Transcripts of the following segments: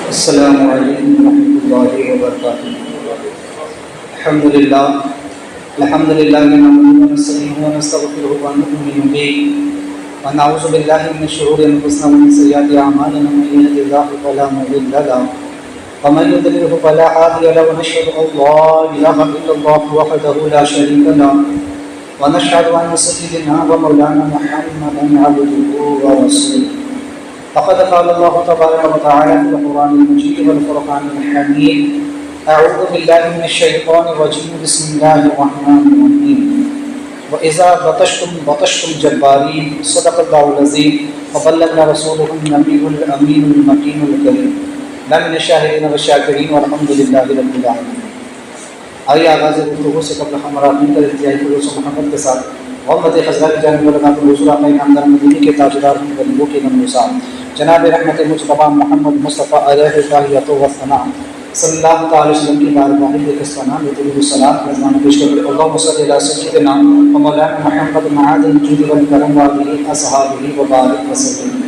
السلام علیکم ورحمۃ اللہ وبرکاتہ۔ الحمد للہ نحمده ونستعینه ونستغفره ونؤمن به ونعوذ باللہ من شرور انفسنا ومن سیئات اعمالنا، من يهده الله فلا مضل له ومن يضلل فلا هادي له، ونشهد ان لا اله الا الله وحده لا شريك له ونشهد ان سيدنا ومولانا محمدا عبده ورسوله۔ فقد قال الله تبارك وتعالى في القرآن المجيد والفرقان الحميد: أعوذ بالله من الشيطان الرجيم، بسم الله الرحمن الرحيم، وإذا بطشتم جبارين، صدق الله العظيم وبلغنا رسوله النبي الأمين المكين الكريم، من الشاهدين والشاكرين والحمد لله رب العالمين۔ آئیے آغاز گفتگو سے قبل ہم راغبین کر انتہائی خلوص و محبت کے ساتھ محمد حضرت جانب ولغات الرسول آقا نامدار مدینی کے تاجدار غریبوں کے نام نثار جناب رحمت مصطفیٰ محمد مصطفیٰ علیہ التحیۃ والثناء صلی اللہ تعالی وسلم کی بارگاہ میں دستانہ میں طیب الصلاۃ رضوان پیش کرتے اللہم صلی علی سیدنا و مولانا محمد معاذ الجود والکرم وآلہ اصحابہ وبارک وسلم۔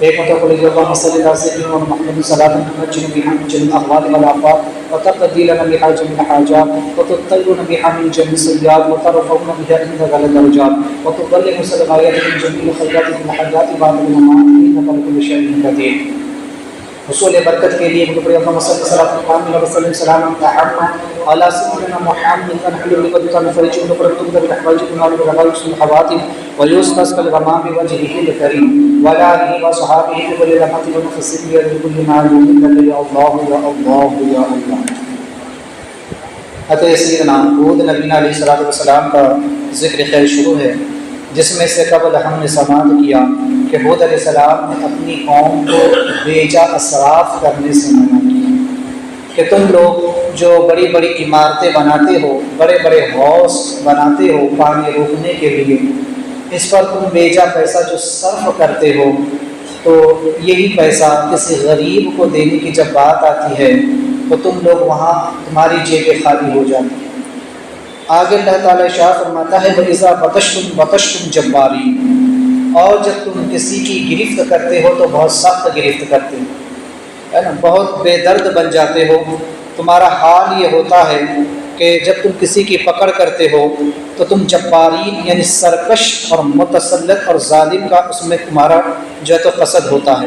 ایک مرتبہ اللہم صلی علی سیدنا محمد صلاۃ تنجینا بہا من جميع الاحوال والآفات وتقضي لنا بها جميع الحاجات وتطهرنا بها من جميع السيئات وترفعنا بها عندك على الدرجات وتبلغنا الغايات من جميع الخيرات في الحاجات بعد الممات انك على كل شيء قدير۔ حصول برکت کے لیے مجھے اللہم صلی اللہ وسلم سلام علی سیدنا محمد ونحل بقدرك نفرج ونقرب بالحوائج ونعلم الحواتم ويوسف الغمام بوجهه الكريم وعلى آله وصحابه وكل رحمة ونفسه بكل معلوم لك يا الله يا الله يا الله۔ حضرت سیدنا ہود نبی علیہ السلام کا ذکر خیر شروع ہے، جس میں سے قبل ہم نے سماعت کیا کہ ہود علیہ السلام نے اپنی قوم کو بیجا اسراف کرنے سے منع کیا کہ تم لوگ جو بڑی بڑی عمارتیں بناتے ہو، بڑے بڑے حوض بناتے ہو پانی روکنے کے لیے، اس پر تم بیجا پیسہ جو صرف کرتے ہو، تو یہی پیسہ کسی غریب کو دینے کی جب بات آتی ہے تو تم لوگ وہاں تمہاری جیبیں خالی ہو جاتی ہیں۔ آگے اللہ تعالیٰ شاہ فرماتا ہے وَإِذَا بَطَشْتُمْ جَبَّارِينَ، اور جب تم کسی کی گرفت کرتے ہو تو بہت سخت گرفت کرتے ہو، ہے نا، بہت بے درد بن جاتے ہو۔ تمہارا حال یہ ہوتا ہے کہ جب تم کسی کی پکڑ کرتے ہو تو تم جبارین یعنی سرکش اور متسلط اور ظالم کا اس میں تمہارا جو ہے تو قصد ہوتا ہے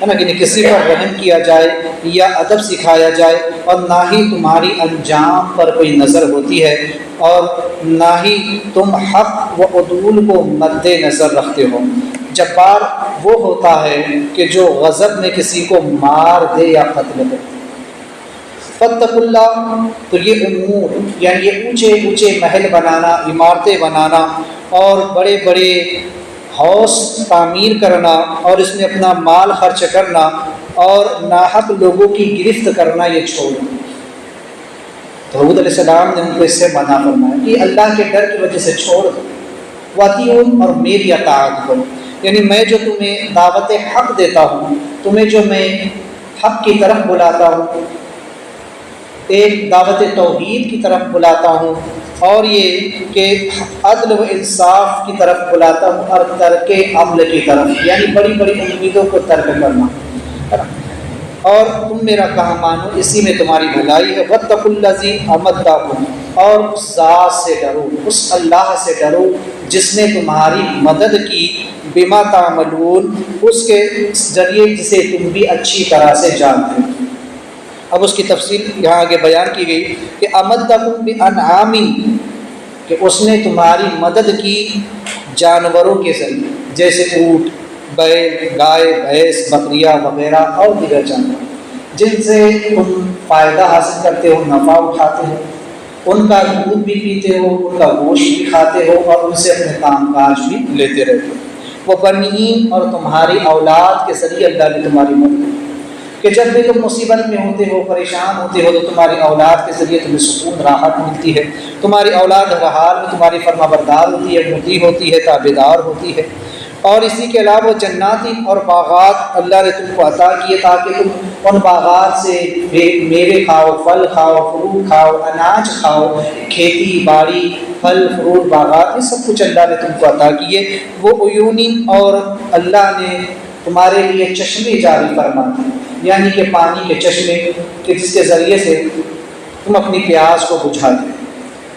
نا، یعنی کسی پر رحم کیا جائے یا ادب سکھایا جائے، اور نہ ہی تمہاری انجام پر کوئی نظر ہوتی ہے، اور نہ ہی تم حق و عدول کو مد نظر رکھتے ہو۔ جبار وہ ہوتا ہے کہ جو غضب میں کسی کو مار دے یا قتل دے۔ فاتقوا اللہ، تو یہ امور یعنی یہ اونچے اونچے محل بنانا، عمارتیں بنانا اور بڑے بڑے حوض تعمیر کرنا اور اس میں اپنا مال خرچ کرنا اور ناحق لوگوں کی گرفت کرنا یہ چھوڑنا۔ تو حود علیہ السلام نے ان کو اس سے منع فرمایا کہ اللہ کے ڈر کی وجہ سے چھوڑ دو، وَاطِیعُونِ، اور میری اطاعت کرو، یعنی میں جو تمہیں دعوت حق دیتا ہوں، تمہیں جو میں حق کی طرف بلاتا ہوں، ایک دعوت توحید کی طرف بلاتا ہوں، اور یہ کہ عدل و انصاف کی طرف بلاتا ہوں، اور ترک عمل کی طرف یعنی بڑی بڑی امیدوں کو ترک کرنا، اور تم میرا کہا مانو، اسی میں تمہاری بھلائی ہے۔ واتقوا الذی امدکم، اور اس ذات سے ڈرو، اس اللہ سے ڈرو جس نے تمہاری مدد کی، بما تعملون، اس کے ذریعے جسے تم بھی اچھی طرح سے جانتے ہو۔ اب اس کی تفصیل یہاں آگے بیان کی گئی کہ امدکم بانعام، کہ اس نے تمہاری مدد کی جانوروں کے ذریعے، جیسے اونٹ، بیل، گائے، بھینس، بکریاں وغیرہ اور دیگر جانور، جن سے تم فائدہ حاصل کرتے ہو، نفع اٹھاتے ہو، ان کا دودھ بھی پیتے ہو، ان کا گوشت بھی کھاتے ہو، اور ان سے اپنے کام کاج بھی لیتے رہتے ہو۔ وہ بنین، اور تمہاری اولاد کے ذریعے اللہ نے تمہاری مدد کی کہ جب بھی تم مصیبت میں ہوتے ہو، پریشان ہوتے ہو، تو تمہاری اولاد کے ذریعے تمہیں سکون راحت ملتی ہے۔ تمہاری اولاد ہر حال میں تمہاری فرما بردار ہوتی ہے، مطیع ہوتی ہے، تابعدار ہوتی ہے۔ اور اسی کے علاوہ جناتی اور باغات اللہ نے تم کو عطا کیے تاکہ تم ان باغات سے میوے کھاؤ، پھل کھاؤ، فروٹ کھاؤ، اناج کھاؤ، کھیتی باڑی، پھل فروٹ باغات، یہ سب کچھ اللہ نے تم کو عطا کیے۔ وہ عیونی، اور اللہ نے تمہارے لیے چشمے جاری فرما دی، یعنی کہ پانی کے چشمے کہ جس کے ذریعے سے تم اپنی پیاس کو بجھا دو۔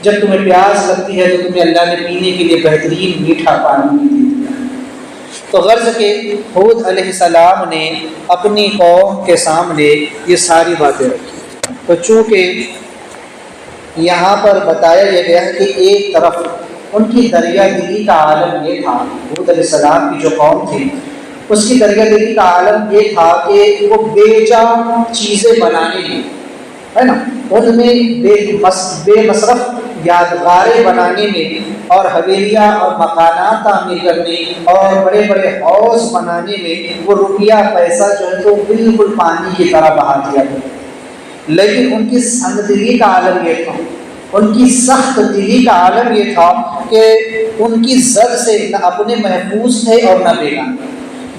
جب تمہیں پیاس لگتی ہے تو تمہیں اللہ نے پینے کے لیے بہترین میٹھا پانی بھی دے دیا۔ تو غرض کہ ہود علیہ السلام نے اپنی قوم کے سامنے یہ ساری باتیں رکھی۔ تو چونکہ یہاں پر بتایا یہ گیا ہے کہ ایک طرف ان کی دریا دلی کا عالم یہ تھا، ہود علیہ السلام کی جو قوم تھی اس کی دریا دلی کا عالم یہ تھا کہ وہ بے جا چیزیں بنانے میں، ہے نا، ان میں بے مصرف یادگاریں بنانے میں اور حویلیاں اور مکانات تعمیر کرنے اور بڑے بڑے حوض بنانے میں وہ روپیہ پیسہ جو ہے تو بالکل پانی کی طرح بہا دیا گیا۔ لیکن ان کی سنگ دلی کا عالم یہ تھا، ان کی سخت دلی کا عالم یہ تھا کہ ان کی زد سے نہ اپنے محفوظ تھے اور نہ بیگانہ،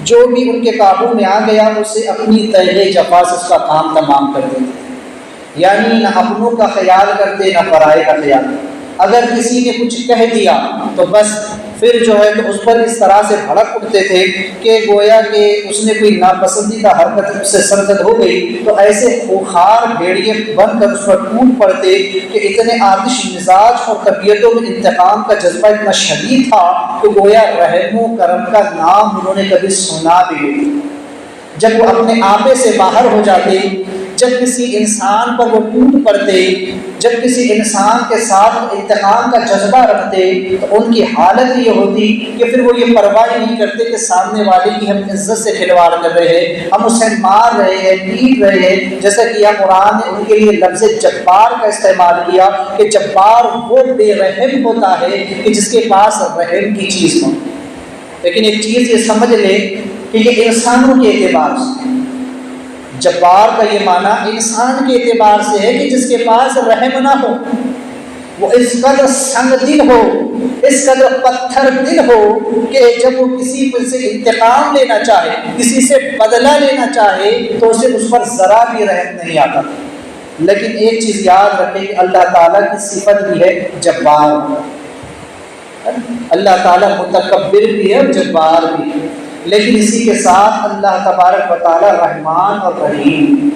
جو بھی ان کے قابو میں آ گیا اسے اپنی تیغ جفا سے اس کا کام تمام کر دیتے، یعنی نہ اپنوں کا خیال کرتے نہ پرائے کا خیال۔ اگر کسی نے کچھ کہہ دیا تو بس پھر جو ہے تو اس پر اس طرح سے بھڑک اٹھتے تھے کہ گویا کہ اس نے کوئی ناپسندیدہ حرکت اس سے سرزد ہو گئی تو ایسے خوخار بھیڑیے بن کر اس پر ٹوٹ پڑتے کہ اتنے آتش مزاج اور طبیعتوں میں انتقام کا جذبہ اتنا شدید تھا کہ گویا رحم و کرم کا نام انہوں نے کبھی سنا بھی نہیں۔ جب وہ اپنے آپے سے باہر ہو جاتے، جب کسی انسان پر وہ ٹوٹ پڑتے، جب کسی انسان کے ساتھ انتقام کا جذبہ رکھتے تو ان کی حالت یہ ہوتی کہ پھر وہ یہ پرواہ نہیں کرتے کہ سامنے والے کی ہم عزت سے کھلواڑ کر رہے ہیں، ہم اسے مار رہے ہیں، پیٹ رہے ہیں، جیسا کہ یہ قرآن نے ان کے لیے لفظ جبار کا استعمال کیا کہ جبار وہ بے رحم ہوتا ہے کہ جس کے پاس رحم کی چیز ہو۔ لیکن ایک چیز یہ سمجھ لیں کہ یہ انسانوں کے اعتبار سے، جبار کا یہ معنی انسان کے اعتبار سے ہے کہ جس کے پاس رحم نہ ہو، وہ اس قدر سنگ دل ہو، اس قدر پتھر دل ہو کہ جب وہ کسی سے انتقام لینا چاہے، کسی سے بدلہ لینا چاہے تو اسے اس پر ذرا بھی رحم نہیں آتا۔ لیکن ایک چیز یاد رکھیں کہ اللہ تعالیٰ کی صفت بھی ہے جبار، اللہ تعالیٰ متکبر بھی ہے اور جبار بھی ہے، لیکن اسی کے ساتھ اللہ تبارک و تعالیٰ رحمان اور رحیم،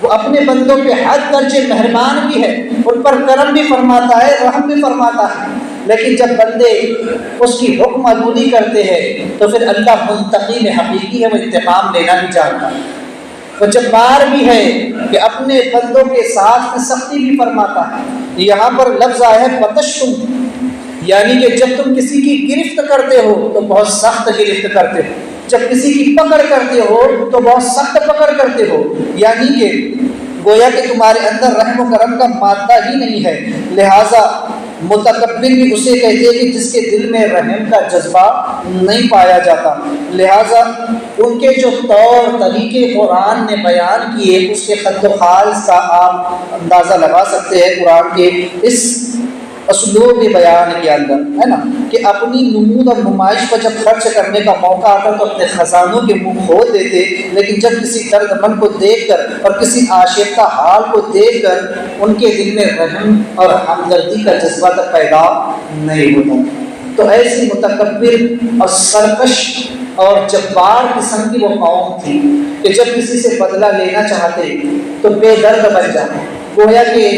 وہ اپنے بندوں پہ حد درجے مہربان بھی ہے، ان پر کرم بھی فرماتا ہے، رحم بھی فرماتا ہے، لیکن جب بندے اس کی حکم عبودی کرتے ہیں تو پھر اللہ منتقم حقیقی ہے، وہ انتقام لینا بھی چاہتا ہے، وہ جبار بھی ہے کہ اپنے بندوں کے ساتھ سختی بھی فرماتا ہے۔ یہاں پر لفظ آیا ہے بتشتم، یعنی کہ جب تم کسی کی گرفت کرتے ہو تو بہت سخت گرفت کرتے ہو، جب کسی کی پکڑ کرتے ہو تو بہت سخت پکڑ کرتے ہو، یعنی کہ گویا کہ تمہارے اندر رحم و کرم کا مادہ ہی نہیں ہے۔ لہٰذا متکبر بھی اسے کہتے ہیں کہ جس کے دل میں رحم کا جذبہ نہیں پایا جاتا۔ لہٰذا ان کے جو طور طریقے قرآن نے بیان کیے اس کے خط و خال کا آپ اندازہ لگا سکتے ہیں قرآن کے اس اسلوب بیان کے اندر، ہے نا، کہ اپنی نمود اور نمائش پر جب خرچ کرنے کا موقع آتا تو اپنے خزانوں کے منہ کھول دیتے، لیکن جب کسی درد مند کو دیکھ کر اور کسی عاشقہ حال کو دیکھ کر ان کے دل میں رحم اور ہمدردی کا جذبہ تک پیدا نہیں ہوتا۔ تو ایسی متکبر اور سرکش اور جبار قسم کی وہ قوم تھی کہ جب کسی سے بدلہ لینا چاہتے تو بے درد بن جاتے، گویا کہ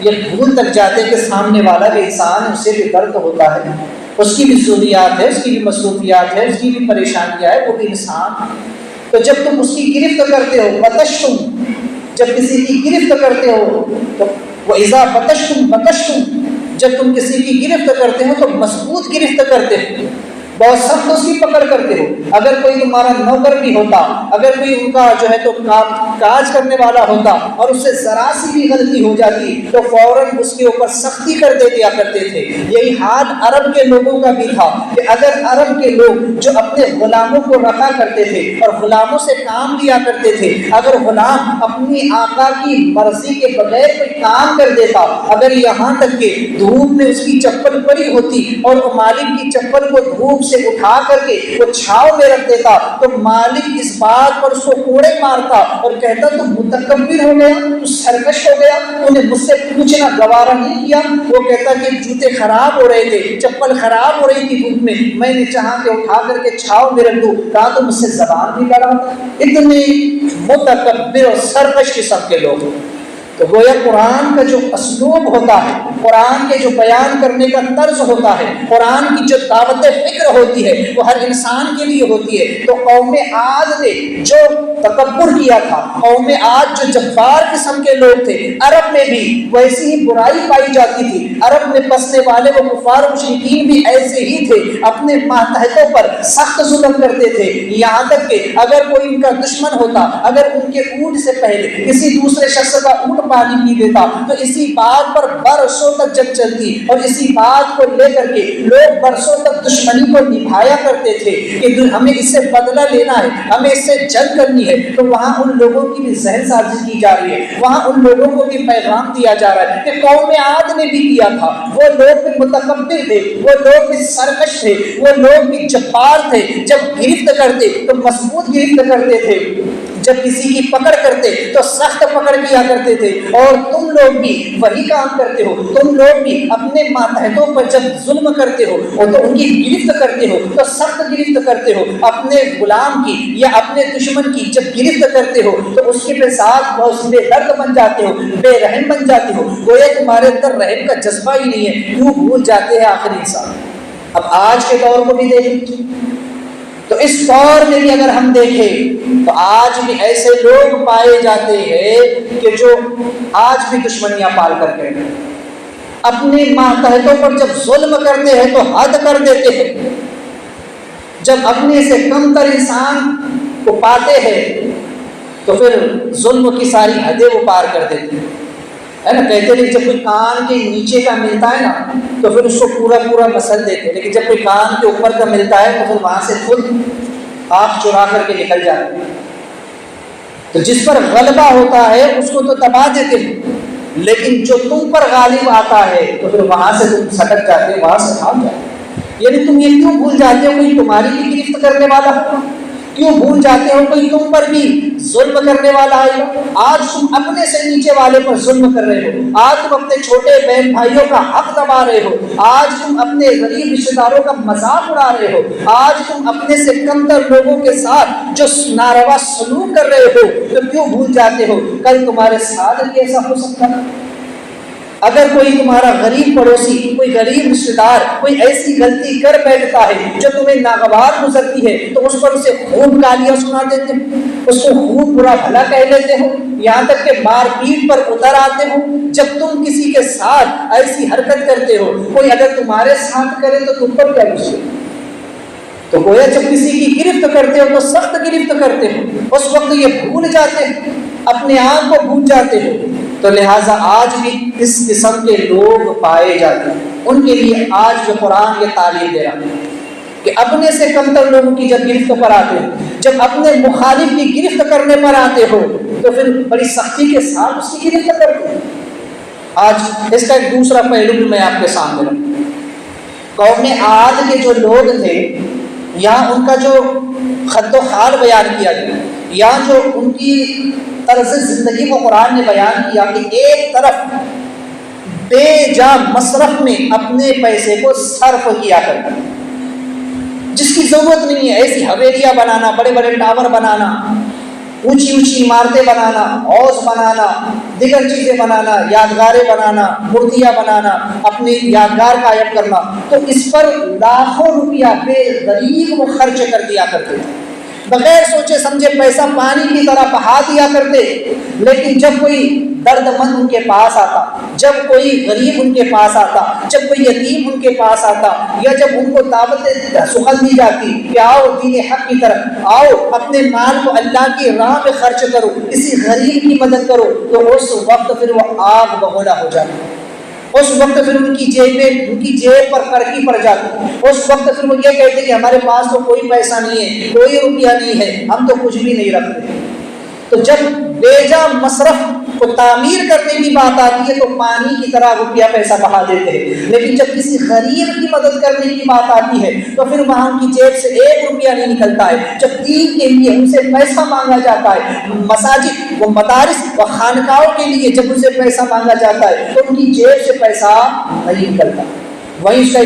یہ بھول تک جاتے کہ سامنے والا بھی انسان ہے، اسے بھی درد ہوتا ہے، اس کی بھی ضروریات ہے، اس کی بھی مصروفیات ہے، اس کی بھی پریشانیاں ہے، وہ بھی انسان ہے۔ تو جب تم اس کی گرفت کرتے ہو بتشتم، جب کسی کی گرفت کرتے ہو تو وہ اذا بتشتم بتشتم، جب تم کسی کی گرفت کرتے ہو تو مضبوط گرفت کرتے ہو، بہت سخت اس کی پکڑ کرتے ہو۔ اگر کوئی تمہارا نوکر بھی ہوتا، اگر کوئی ان کا جو ہے تو کاج کرنے والا ہوتا اور اس سے ذرا سی بھی غلطی ہو جاتی تو فوراً اس کے اوپر سختی کر دیا کرتے تھے۔ یہی حال عرب کے لوگوں کا بھی تھا کہ اگر عرب کے لوگ جو اپنے غلاموں کو رکھا کرتے تھے اور غلاموں سے کام لیا کرتے تھے، اگر غلام اپنی آقا کی مرضی کے بغیر کوئی کام کر دیتا، اگر یہاں تک کہ دھوپ میں اس کی چپل پڑی ہوتی اور مالک کی چپل کو دھوپ دھوپ سے اٹھا کر کے وہ چھاؤں میں رکھ دیتا تو مالک اس بات پر اس کو کوڑے مارتا اور کہتا تو متکبر ہو گیا، تو سرکش ہو گیا، تو نے مجھ سے پوچھنا گوارا نہیں کیا۔ وہ کہتا کہ جوتے خراب ہو رہے تھے، چپل خراب ہو رہی تھی دھوپ میں نے چاہا کہ اٹھا کر کے چھاؤں میں رکھ دوں، کہا تو مجھ سے زبان بھی لڑا۔ اتنے متکبر اور سرکش قسم کے لوگ۔ تو گویا قرآن کا جو اسلوب ہوتا ہے، قرآن کے جو بیان کرنے کا طرز ہوتا ہے، قرآن کی جو دعوت فکر ہوتی ہے وہ ہر انسان کے لیے ہوتی ہے۔ تو قوم عاد نے جو تکبر کیا تھا، قوم عاد جو جبار قسم کے لوگ تھے، عرب میں بھی ویسی ہی برائی پائی جاتی تھی۔ عرب میں بسنے والے وہ کفار و مشرکین بھی ایسے ہی تھے، اپنے ماتحتوں پر سخت ظلم کرتے تھے، یہاں تک کہ اگر کوئی ان کا دشمن ہوتا، اگر ان کے اونٹ سے پہلے کسی دوسرے شخص کا اونٹ پانی پی دیتا تو اسی بات پر برسوں تک جنگ چلتی، اور اسی بات کو لے کر کے لوگ برسوں تک دشمنی کو نبھایا کرتے تھے کہ ہمیں اس سے بدلہ لینا ہے، ہمیں اس سے جنگ کرنی ہے۔ تو وہاں ان لوگوں کی بھی ذہن سازی کی جا رہی ہے، وہاں ان لوگوں کو بھی پیغام دیا جا رہا ہے کہ قوم عاد نے بھی کیا تھا، وہ لوگ بھی متکبر تھے، وہ لوگ بھی سرکش تھے، وہ لوگ بھی جبار تھے۔ جب گرفت کرتے تو مضبوط گرفت کرتے تھے، جب کسی کی پکڑ کرتے تو سخت پکڑ کیا کرتے تھے، اور تم لوگ بھی وہی کام کرتے ہو۔ تم لوگ بھی اپنے ماتحتوں پر جب ظلم کرتے ہو اور تو ان کی گرفت کرتے ہو تو سخت گرفت کرتے ہو، اپنے غلام کی یا اپنے دشمن کی جب گرفت کرتے ہو تو اس کے ساتھ بہت بے درد بن جاتے ہو، بے رحم بن جاتے ہو، گویا تمہارے اندر رحم کا جذبہ ہی نہیں ہے، کیوں بھول جاتے ہیں آخر انسان۔ اب آج کے دور کو بھی دیکھیں تو اس دور میں بھی اگر ہم دیکھیں تو آج بھی ایسے لوگ پائے جاتے ہیں کہ جو آج بھی دشمنیاں پال کر کے اپنے ماتحتوں پر جب ظلم کرتے ہیں تو حد کر دیتے ہیں، جب اپنے سے کم تر انسان کو پاتے ہیں تو پھر ظلم کی ساری حدیں وہ پار کر دیتے ہیں، ہے نا۔ کہتے ہیں جب کوئی کان کے نیچے کا ملتا ہے نا تو پھر اس کو پورا پورا مسل دیتے ہیں، لیکن جب کوئی کان کے اوپر کا ملتا ہے تو پھر وہاں سے خود آنکھ چرا کر کے نکل جاتے ہیں۔ تو جس پر غلبہ ہوتا ہے اس کو تو دبا دیتے ہیں، لیکن جو تم پر غالب آتا ہے تو پھر وہاں سے تم سٹک جاتے، وہاں سے بھاگ جاتے۔ یعنی تم یہ کیوں بھول جاتے ہو کوئی تمہاری بھی گرفت کرنے والا ہو؟ کیوں بھول جاتے ہو کوئی تم پر بھی ظلم کرنے والا آئے گا؟ آج تم اپنے سے نیچے والے پر ظلم کر رہے ہو، آج تم اپنے چھوٹے بہن بھائیوں کا حق دبا رہے ہو، آج تم اپنے غریب رشتے داروں کا مذاق اڑا رہے ہو، آج تم اپنے سے کم تر لوگوں کے ساتھ جو ناروا سلوک کر رہے ہو، تو کیوں بھول جاتے ہو کل تمہارے ساتھ بھی ایسا ہو سکتا ہے؟ اگر کوئی تمہارا غریب پڑوسی، کوئی غریب رشتے دار کوئی ایسی غلطی کر بیٹھتا ہے جو تمہیں ناگوار گزرتی ہے تو اس پر اسے خوب گالیاں سنا دیتے ہو، اس کو خوب برا بھلا کہہ لیتے ہو، یہاں تک کہ مار پیٹ پر اتر آتے ہو۔ جب تم کسی کے ساتھ ایسی حرکت کرتے ہو، کوئی اگر تمہارے ساتھ کرے تو تم پر کیا غصہ؟ تو گویا جب کسی کی گرفت کرتے ہو تو سخت گرفت کرتے ہو، اس وقت یہ بھول جاتے ہیں، اپنے آپ کو بھول جاتے ہو۔ تو لہٰذا آج بھی اس قسم کے لوگ پائے جاتے ہیں، ان کے لیے آج جو قرآن یہ تعلیم دے رہا ہے کہ اپنے سے کم تر لوگوں کی جب گرفت پر آتے ہو، جب اپنے مخالف کی گرفت کرنے پر آتے ہو تو پھر بڑی سختی کے ساتھ اس کی گرفت کرتے ہو۔ آج اس کا ایک دوسرا پہلو بھی میں آپ کے سامنے رکھوں۔ قوم عاد کے جو لوگ تھے، یہاں ان کا جو خط و خال بیان کیا گیا، یہاں جو ان کی طرز زندگی کو قرآن نے بیان کیا کہ ایک طرف بے جا مصرف میں اپنے پیسے کو صرف کیا کرتا، جس کی ضرورت نہیں ہے، ایسی حویلیاں بنانا، بڑے بڑے ٹاور بنانا، اونچی اونچی عمارتیں بنانا، حوض بنانا، دیگر چیزیں بنانا، یادگاریں بنانا، مورتیاں بنانا، اپنی یادگار قائم کرنا، تو اس پر لاکھوں روپیہ بے دریغ وہ خرچ کر دیا کرتے تھے، بغیر سوچے سمجھے پیسہ پانی کی طرح بہا دیا کرتے۔ لیکن جب کوئی درد مند ان کے پاس آتا، جب کوئی غریب ان کے پاس آتا، جب کوئی یتیم ان کے پاس آتا، یا جب ان کو دعوت سخن دی جاتی کہ آؤ دین حق کی طرف آؤ، اپنے مال کو اللہ کی راہ میں خرچ کرو، کسی غریب کی مدد کرو، تو اس وقت پھر وہ آگ بگولا ہو جاتا، اس وقت پھر ان کی جیب پر کرکی پڑ جاتی، اس وقت پھر وہ یہ کہتے کہ ہمارے پاس تو کوئی پیسہ نہیں ہے، کوئی روپیہ نہیں ہے، ہم تو کچھ بھی نہیں رکھتے۔ تو جب بیجا مصرف کو تعمیر کرنے کی بات آتی ہے تو پانی کی طرح روپیہ پیسہ بہا دیتے ہیں، لیکن جب کسی غریب کی مدد کرنے کی بات آتی ہے تو پھر وہاں ان کی جیب سے 1 روپیہ نہیں نکلتا ہے۔ جب دین کے لیے ان سے پیسہ مانگا جاتا ہے، مساجد و مدارس و خانقاہوں کے لیے جب ان سے پیسہ مانگا جاتا ہے تو ان کی جیب سے پیسہ نہیں نکلتا۔ وہیں اس کا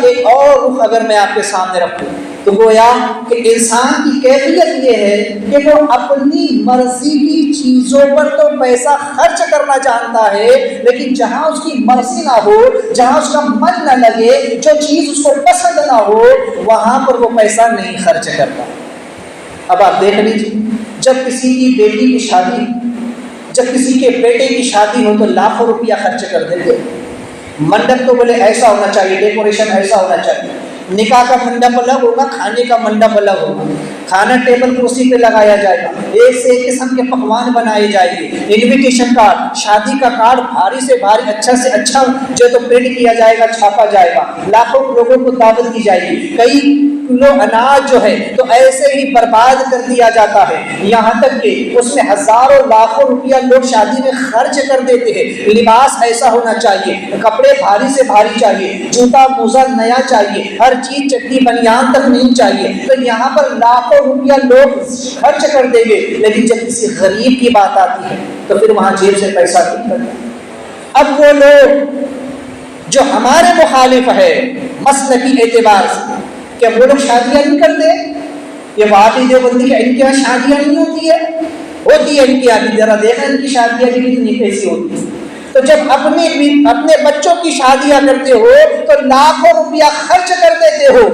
ایک اور رخ اگر میں آپ کے سامنے رکھوں تو گویا کہ انسان کی کیفیت یہ ہے کہ وہ اپنی مرضی کی چیزوں پر تو پیسہ خرچ کرنا جانتا ہے، لیکن جہاں اس کی مرضی نہ ہو، جہاں اس کا من نہ لگے، جو چیز اس کو پسند نہ ہو، وہاں پر وہ پیسہ نہیں خرچ کرتا۔ اب آپ دیکھ لیجیے، جب کسی کی بیٹی کی شادی، جب کسی کے بیٹے کی شادی ہو تو لاکھوں روپیہ خرچ کر دیتے۔ منڈپ تو بولے ایسا ہونا چاہیے، ڈیکوریشن ایسا ہونا چاہیے، نکاح کا منڈپ الگ ہوگا، کھانے کا منڈپ الگ ہوگا، کھانا ٹیبل کرسی پہ لگایا جائے گا، ایک سے ایک قسم کے پکوان بنائے جائیں گے، انویٹیشن کارڈ، شادی کا کارڈ بھاری سے بھاری، اچھا سے اچھا جو تو پرنٹ کیا جائے گا، چھاپا جائے گا، لاکھوں لوگوں کو دعوت دی جائے گی، کئی کلو اناج جو ہے تو ایسے ہی برباد کر دیا جاتا ہے، یہاں تک کہ اس میں ہزاروں لاکھوں روپیہ لوگ شادی میں خرچ کر دیتے ہیں۔ لباس ایسا ہونا چاہیے، کپڑے بھاری سے بھاری چاہیے، جوتا موزہ نیا چاہیے، ہر چیز چٹی بنیان تک نہیں چاہیے، تو یہاں پر لاکھوں روپیہ لوگ خرچ کر دیں گے، لیکن جب کسی غریب کی بات آتی ہے تو پھر وہاں جیب سے پیسہ نکلتا ہے۔ اب وہ لوگ جو ہمارے مخالف ہے مسلکی اعتبار سے، کیا وہ لوگ شادیاں نہیں کرتے؟ یہ واقعی دیوبندی کہ ان کے یہاں شادیاں نہیں ہوتی ہے؟ ہوتی ہے ان کے یہاں، ذرا دیکھیں ان کی شادیاں بھی کتنی کیسی ہوتی ہیں۔ تو جب اپنے بچوں کی شادیاں کرتے ہو تو لاکھوں روپیہ خرچ کر دیتے ہو،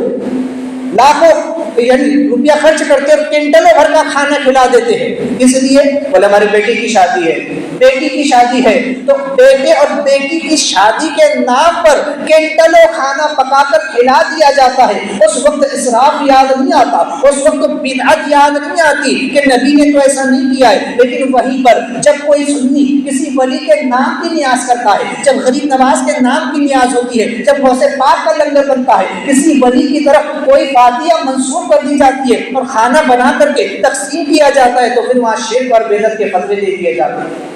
لاکھوں یعنی روپیہ خرچ کرتے اور کنٹلوں بھر کا کھانا کھلا دیتے ہیں۔ اس لیے بولے ہمارے بیٹے کی شادی ہے، بیٹی کی شادی ہے، تو بیٹے اور بیٹی کی شادی کے نام پر کنٹلوں کھانا پکا کر کھلا دیا جاتا ہے۔ اس وقت اسراف یاد نہیں آتا، اس وقت بدعت یاد نہیں آتی کہ نبی نے تو ایسا نہیں کیا ہے، لیکن وہیں پر جب کوئی سنی کسی ولی کے نام کی نیاز کرتا ہے، جب غریب نواز کے نام کی نیاز ہوتی ہے، جب غوث پاک کا لنگر بنتا ہے، کسی ولی کی طرف کوئی فاتحہ منسوب کر دی جاتی ہے اور کھانا بنا کر کے تقسیم کیا جاتا ہے، تو پھر وہاں شرک اور بدعت کے فتوے دے دیے جاتے ہیں۔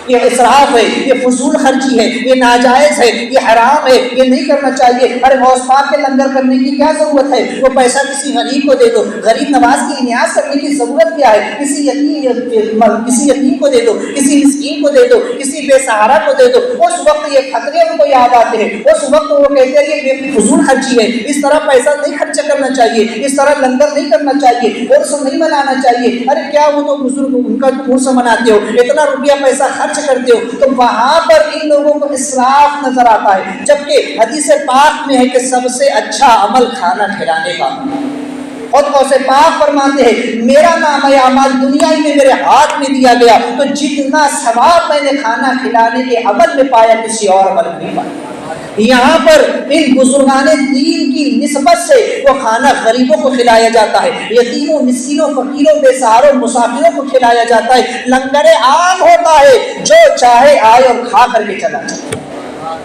یہ اسراف ہے، یہ فضول خرچی ہے، یہ ناجائز ہے، یہ حرام ہے، یہ نہیں کرنا چاہیے۔ ارے غوث پاک کے لنگر کرنے کی کیا ضرورت ہے؟ وہ پیسہ کسی غریب کو دے دو، غریب نواز کی نیاز کرنے کی ضرورت کیا ہے؟ کسی یتیم کو دے دو، کسی مسکین کو دے دو، کسی بے سہارا کو دے دو۔ اس وقت یہ فتوے ان کو یاد آتے ہیں، اس وقت وہ کہتے ہیں یہ فضول خرچی ہے، اس طرح پیسہ نہیں خرچ کرنا چاہیے، اس طرح لنگر نہیں کرنا چاہیے، عرس نہیں منانا چاہیے۔ ارے کیا وہ تو بزرگ ان کا عرس مناتے ہو، اتنا روپیہ پیسہ خرچ کرتے ہو، تو وہاں پر ان لوگوں کو اسراف نظر آتا ہے، جبکہ حدیث پاک میں ہے کہ سب سے اچھا عمل کھانا کھلانے کا۔ اور غوث پاک فرماتے ہیں میرا نام اعمال دنیا ہی میں میرے ہاتھ میں دیا گیا، تو جتنا ثواب میں نے کھانا کھلانے کے عمل میں پایا کسی اور عمل میں نہیں پایا۔ یہاں پر ان بزرگان دین کی نسبت سے وہ کھانا غریبوں کو کھلایا جاتا ہے، یتیموں، مسکینوں، فقیروں، بے سہاروں، مسافروں کو کھلایا جاتا ہے، لنگر عام ہوتا ہے، جو چاہے آئے اور کھا کر کے چلا جائے،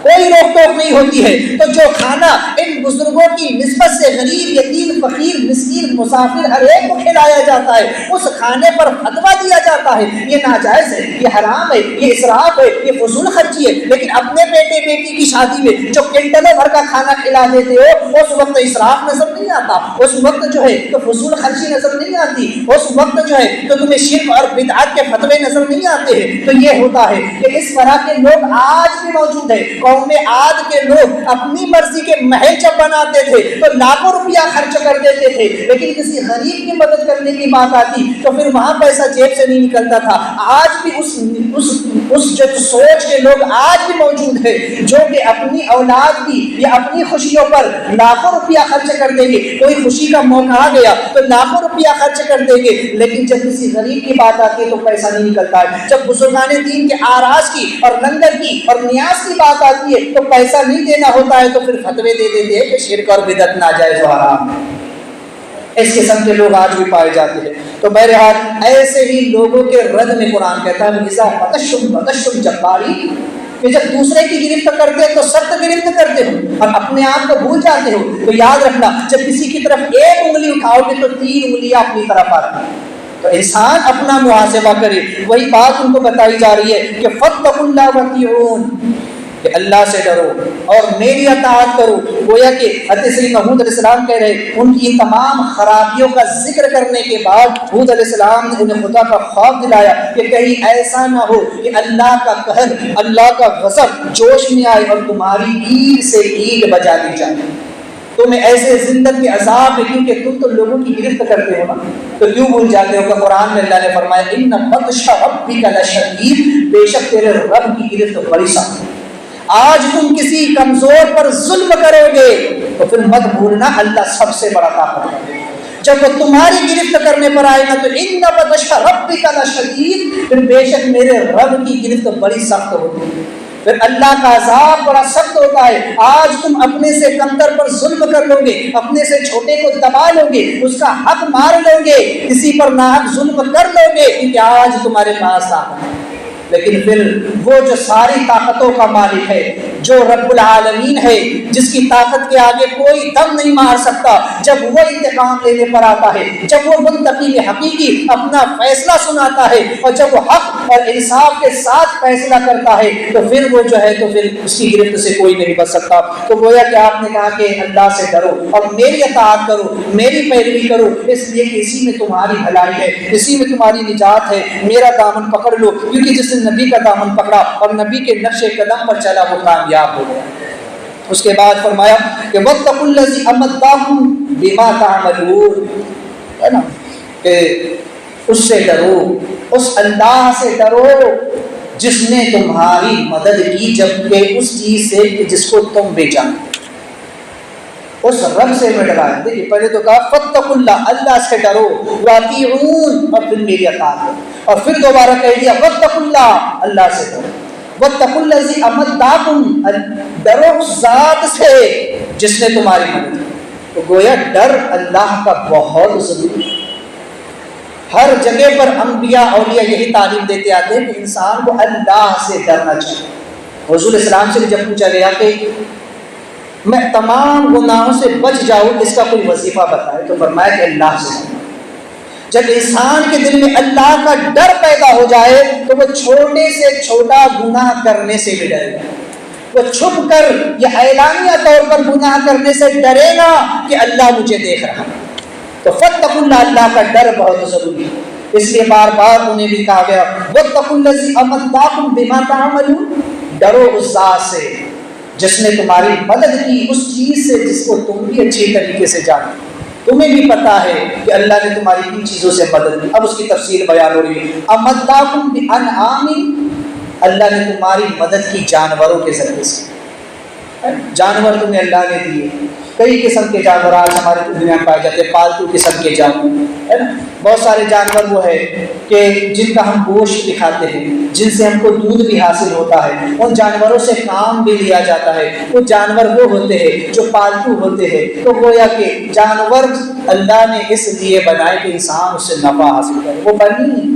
کوئی روک ٹوک نہیں ہوتی ہے۔ تو جو کھانا ان بزرگوں کی نسبت سے غریب، یتیم، فقیر، مسکین، مسافر ہر ایک کو کھلایا جاتا ہے، اس کھانے پر فتویٰ دیا جاتا ہے یہ ناجائز ہے، یہ حرام ہے، یہ اسراف ہے، یہ فضول خرچی ہے۔ لیکن اپنے بیٹے بیٹی کی شادی میں جو کنٹلوں بھر کا کھانا کھلا دیتے ہو، اس وقت اسراف نظر نہیں آتا، اس وقت جو ہے تو فضول خرچی نظر نہیں آتی، اس وقت جو ہے تو تمہیں شرک اور بدعت کے فتوے نظر نہیں آتے ہیں۔ تو یہ ہوتا ہے کہ اس طرح کے لوگ آج بھی موجود ہیں۔ قوم عاد کے لوگ اپنی مرضی کے محل جب بناتے تھے تو لاکھوں روپیہ خرچ کر دیتے تھے، لیکن کسی غریب کی مدد کرنے کی بات آتی تو پھر وہاں پیسہ جیب سے نہیں نکلتا تھا۔ آج بھی اس جو سوچ کے لوگ آج بھی موجود ہیں جو کہ اپنی اولاد کی یا اپنی خوشیوں پر لاکھوں روپیہ خرچ کر دیں گے، کوئی خوشی کا موقع آ گیا تو لاکھوں روپیہ خرچ کر دیں گے، لیکن جب کسی غریب کی بات آتی ہے تو پیسہ نہیں نکلتا ہے۔ جب بزرگان دین کے آراز کی اور لنگر کی اور نیاز کی بات آتی ہے تو پیسہ نہیں دینا ہوتا ہے، تو پھر فتوے دے دیتے ہیں کہ شرک اور بدعت ناجائز و حرام ہے۔ اس قسم کے لوگ آج بھی پائے جاتے ہیں۔ تو بہرحال ایسے ہی لوگوں کے رد میں قرآن کہتا ہے اذا بطشتم جباری، کہ جب دوسرے کی گرفت کرتے ہو تو سخت گرفت کرتے ہو اور اپنے آپ کو بھول جاتے ہو۔ تو یاد رکھنا جب کسی کی طرف ایک انگلی اٹھاؤ گے تو 3 انگلیاں اپنی طرف آتی ہیں۔ تو انسان اپنا محاسبہ کرے. وہی بات ان کو بتائی جا رہی ہے کہ فاتقوا اللہ واطیعون، کہ اللہ سے ڈرو اور میری اطاعت کرو. گویا کہ حضرت سیدنا ہود علیہ السلام کہہ رہے ان کی تمام خرابیوں کا ذکر کرنے کے بعد ہود علیہ السلام نے انہیں خدا کا خوف دلایا کہ کہیں ایسا نہ ہو کہ اللہ کا قہر، اللہ کا غضب جوش میں آئے اور تمہاری اینٹ سے اینٹ بجا دی جائے. تمہیں ایسے زندت کے عذاب میں، کیونکہ تم تو لوگوں کی گرفت کرتے ہو نا، تو کیوں بھول جاتے ہو کہ قرآن میں اللہ نے فرمایا ان بطش ربک لشدید، بے شک تیرے رب کی گرفت بڑی سخت ہے. آج تم کسی کمزور پر ظلم کرو گے تو پھر مت بھولنا اللہ سب سے بڑا طاقت ہے. جب وہ تمہاری گرفت کرنے پر آئے گا تو ان بطش ربک لشدید، پھر بے شک میرے رب کی گرفت بڑی سخت ہوگی. پھر اللہ کا عذاب بڑا سخت ہوتا ہے. آج تم اپنے سے کمتر پر ظلم کر لو گے، اپنے سے چھوٹے کو دبا لو گے، اس کا حق مار لو گے، کسی پر ناحق ظلم کر لو گے، کیونکہ آج تمہارے پاس طاقت ہے. لیکن پھر وہ جو ساری طاقتوں کا مالک ہے، جو رب العالمین ہے، جس کی طاقت کے آگے کوئی دم نہیں مار سکتا، جب وہ انتقام لینے پر آتا ہے، جب وہ منتقم حقیقی اپنا فیصلہ سناتا ہے اور جب وہ حق اور انصاف کے ساتھ فیصلہ کرتا ہے تو پھر وہ جو ہے تو پھر اس کی گرفت سے کوئی نہیں بچ سکتا. تو گویا کہ آپ نے کہا کہ اللہ سے ڈرو اور میری اطاعت کرو، میری پیروی کرو، اس لیے کہ اسی میں تمہاری بھلائی ہے، اسی میں تمہاری نجات ہے. میرا دامن پکڑ لو، کیونکہ جس نبی کا دامن پکڑا اور نبی کے نقش قدم پر چلا وہ کامیاب ہو گیا. اس کے بعد فرمایا کہ واتقوا الذی امدکم بما تعملون، ہے نا، کہ اس سے ڈرو، اس اللہ سے ڈرو جس نے تمہاری مدد کی جبکہ اس چیز سے جس کو تم بیچا. اس رب سے میں ڈرایا. دیکھیے پہلے تو کہا فاتقوا اللہ، اللہ سے ڈرو، واطیعون اور پھر میری اطاعت کرو، اور پھر دوبارہ کہہ دیا واتقوا اللہ، اللہ سے ڈرو. واتقوا الذی امدکم، ڈرو اس ذات سے جس نے تمہاری مدد کی. تو گویا ڈر اللہ کا بہت ضروری ہے. ہر جگہ پر انبیاء اولیاء یہی تعلیم دیتے آتے ہیں کہ انسان کو اللہ سے ڈرنا چاہیے. حضور اسلام سے جب پوچھا گیا کہ میں تمام گناہوں سے بچ جاؤں اس کا کوئی وظیفہ بتائے تو فرمایا کہ اللہ سے ڈرنا. جب انسان کے دل میں اللہ کا ڈر پیدا ہو جائے تو وہ چھوٹے سے چھوٹا گناہ کرنے سے بھی ڈرے گا. وہ چھپ کر یا اعلانیہ طور پر گناہ کرنے سے ڈرے گا کہ اللہ مجھے دیکھ رہا ہے. تو فاتقوا اللہ، اللہ کا ڈر بہت ضروری ہے. اس لیے بار بار انہیں بھی کہا گیا واتقوا الذی امدکم بما تعملون، ڈرو اس ذات سے جس نے تمہاری مدد کی اس چیز سے جس کو تم بھی اچھی طریقے سے جانتے. تمہیں بھی پتا ہے کہ اللہ نے تمہاری کن چیزوں سے مدد کی. اب اس کی تفصیل بیان ہو رہی ہے. امدکم بانعام، اللہ نے تمہاری مدد کی جانوروں کے ذریعے سے. جانور تمہیں اللہ نے دیے، کئی قسم کے جانور آج ہماری دنیا میں پائے جاتے ہیں، پالتو قسم کے جانور، ہے نا. بہت سارے جانور وہ ہے کہ جن کا ہم گوشت بھی کھاتے ہیں، جن سے ہم کو دودھ بھی حاصل ہوتا ہے، ان جانوروں سے کام بھی لیا جاتا ہے. وہ جانور وہ ہوتے ہیں جو پالتو ہوتے ہیں. تو گویا کہ جانور اللہ نے اس لیے بنائے کہ انسان اس سے نفع حاصل کرے. وہ بنی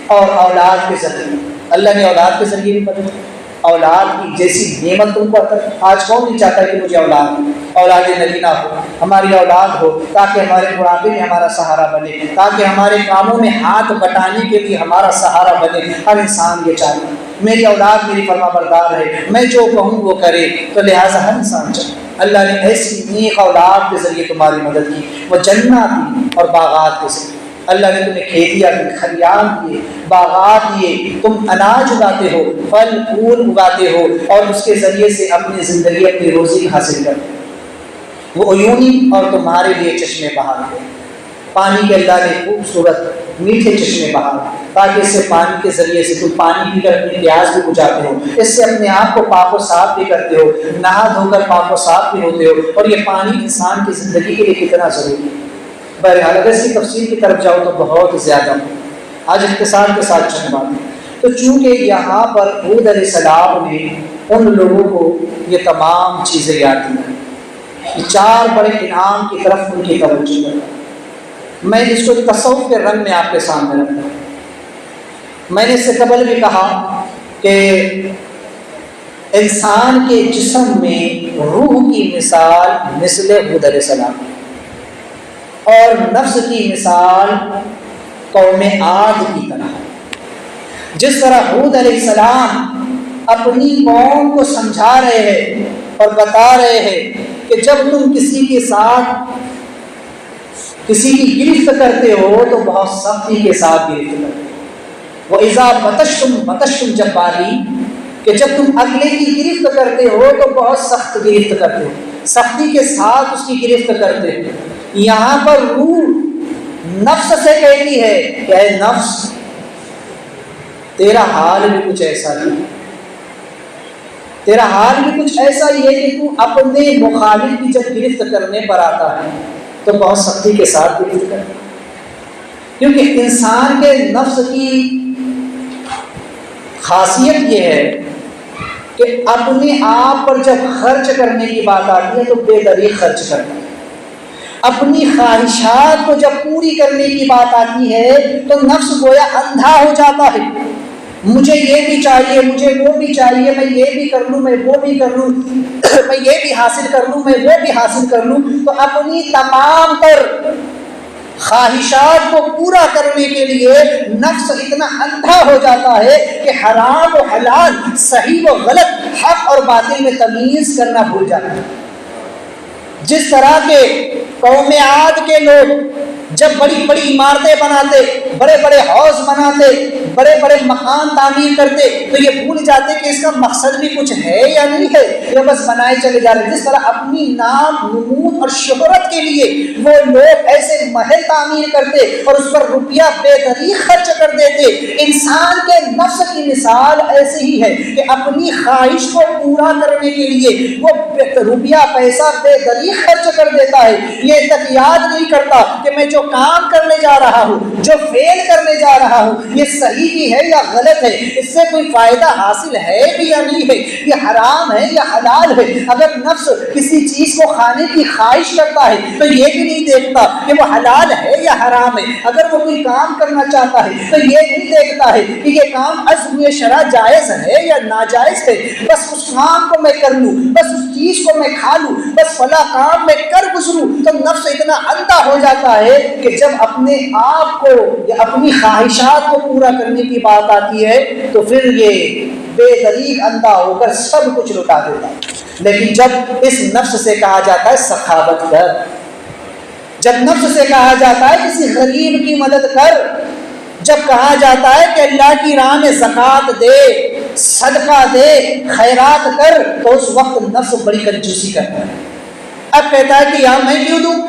اور اولاد کے ذریعے، اللہ نے اولاد کے ذریعے بھی بنائی. اولاد کی جیسی نعمت تم کو آج کون نہیں چاہتا ہے کہ مجھے اولاد نبی نہ ہو، ہماری اولاد ہو تاکہ ہمارے بڑھاپے میں ہمارا سہارا بنے، تاکہ ہمارے کاموں میں ہاتھ بٹانے کے لیے ہمارا سہارا بنے. ہر انسان یہ چاہتا ہے میری اولاد میری فرما بردار ہے، میں جو کہوں وہ کرے. تو لہٰذا ہر انسان چاہتا. اللہ نے ایسی نیک اولاد کے ذریعے تمہاری مدد کی. وہ جنات دی اور باغات کے ذریعے اللہ نے تمہیں کھیتیاں دی، کھلیان دیے، باغات دیے، تم اناج اگاتے ہو، پھل پھول اگاتے ہو اور اس کے ذریعے سے اپنی زندگی اپنی روزی حاصل کرتے ہو. وہ عیونی اور تمہارے لیے چشمے بہار ہے. پانی کے اللہ نے خوبصورت میٹھے چشمے بہار تاکہ اس سے پانی کے ذریعے سے تم پانی پی کر اپنی پیاس بھی بجھاتے ہو، اس سے اپنے آپ کو پاک و صاف بھی کرتے ہو، نہا دھو کر پاک و صاف بھی ہوتے ہو. اور یہ پانی انسان کی زندگی کے لیے کتنا ضروری ہے. بہرحال اگر اس کی تفصیل کی طرف جاؤ تو بہت زیادہ. آج اختصار کے ساتھ چند باتیں. تو چونکہ یہاں پر ہود علیہ السلام نے ان لوگوں کو یہ تمام چیزیں یاد دیں، یہ چار بڑے انعام کی طرف ان کی توجہ ہے. میں اس کو تصوف کے رنگ میں آپ کے سامنے رکھتا ہوں. میں نے اس سے قبل بھی کہا کہ انسان کے جسم میں روح کی مثال مثل ہود علیہ السلام اور نفس کی مثال قوم عاد کی طرح. جس طرح ہود علیہ السلام اپنی قوم کو سمجھا رہے ہیں اور بتا رہے ہیں کہ جب تم کسی کے ساتھ کسی کی گرفت کرتے ہو تو بہت سختی کے ساتھ گرفت کرتے ہو. وَإِذَا بَطَشْتُمْ جَبَّارِينَ کہ جب تم اگلے کی گرفت کرتے ہو تو بہت سخت گرفت کرتے ہو، سختی کے ساتھ اس کی گرفت کرتے ہو. یہاں پر روح نفس سے کہتی ہے کہ اے نفس تیرا حال بھی کچھ ایسا ہی، تیرا حال بھی کچھ ایسا ہی ہے کہ تو اپنے مخالف کی جب گرفت کرنے پر آتا ہے تو بہت سختی کے ساتھ گرفت کرتا ہے. کیونکہ انسان کے نفس کی خاصیت یہ ہے کہ اپنے آپ پر جب خرچ کرنے کی بات آتی ہے تو بے دریغ خرچ کرتا ہے. اپنی خواہشات کو جب پوری کرنے کی بات آتی ہے تو نفس گویا اندھا ہو جاتا ہے. مجھے یہ بھی چاہیے، مجھے وہ بھی چاہیے، میں یہ بھی کر لوں، میں وہ بھی کر لوں، میں یہ بھی حاصل کر لوں، میں وہ بھی حاصل کر لوں. تو اپنی تمام تر خواہشات کو پورا کرنے کے لیے نفس اتنا اندھا ہو جاتا ہے کہ حرام و حلال، صحیح و غلط، حق اور باطل میں تمیز کرنا بھول جاتا ہے. جس طرح کے قوم عاد کے لوگ جب بڑی بڑی عمارتیں بناتے، بڑے بڑے حوض بناتے، بڑے بڑے مکان تعمیر کرتے تو یہ بھول جاتے کہ اس کا مقصد بھی کچھ ہے یا نہیں ہے، یہ بس بنائے چلے جا رہے. جس طرح اپنی نام، نمود اور شہرت کے لیے وہ لوگ ایسے محل تعمیر کرتے اور اس پر روپیہ بے دریغ خرچ کر دیتے، انسان کے نفس کی مثال ایسے ہی ہے کہ اپنی خواہش کو پورا کرنے کے لیے وہ روپیہ پیسہ بے دریغ خرچ کر دیتا ہے. یہ تک یاد نہیں کرتا کہ میں جو کام کرنے جا رہا ہوں، جو فعل کرنے جا رہا ہوں، یہ صحیح بھی ہے یا غلط ہے، اس سے کوئی فائدہ حاصل ہے بھی یا نہیں ہے، یہ حرام ہے یا حلال ہے. اگر نفس کسی چیز کو کھانے کی خواہش کرتا ہے تو یہ بھی نہیں دیکھتا کہ وہ حلال ہے یا حرام ہے. اگر وہ کوئی کام کرنا چاہتا ہے تو یہ نہیں دیکھتا ہے کہ یہ کام از ہوئے شرع جائز ہے یا ناجائز ہے. بس اس کام کو میں کر لوں، بس اس چیز کو میں کھا لوں، بس فلاں کام میں کر گزروں. تو نفس اتنا اندھا ہو جاتا ہے کہ جب اپنے آپ کو یا اپنی خواہشات کو پورا کرنے کی بات آتی ہے تو پھر یہ بے دریغ اندھا ہو کر سب کچھ لٹا دیتا ہے. لیکن جب اس نفس سے کہا جاتا ہے سخاوت کر، جب نفس سے کہا جاتا ہے کسی غریب کی مدد کر، جب کہا جاتا ہے کہ اللہ کی راہ میں زکوٰۃ دے، صدقہ دے، خیرات کر، تو اس وقت نفس بڑی کنجوسی کرتا ہے. اب کہتا ہے کہ یار میں کیوں دوں،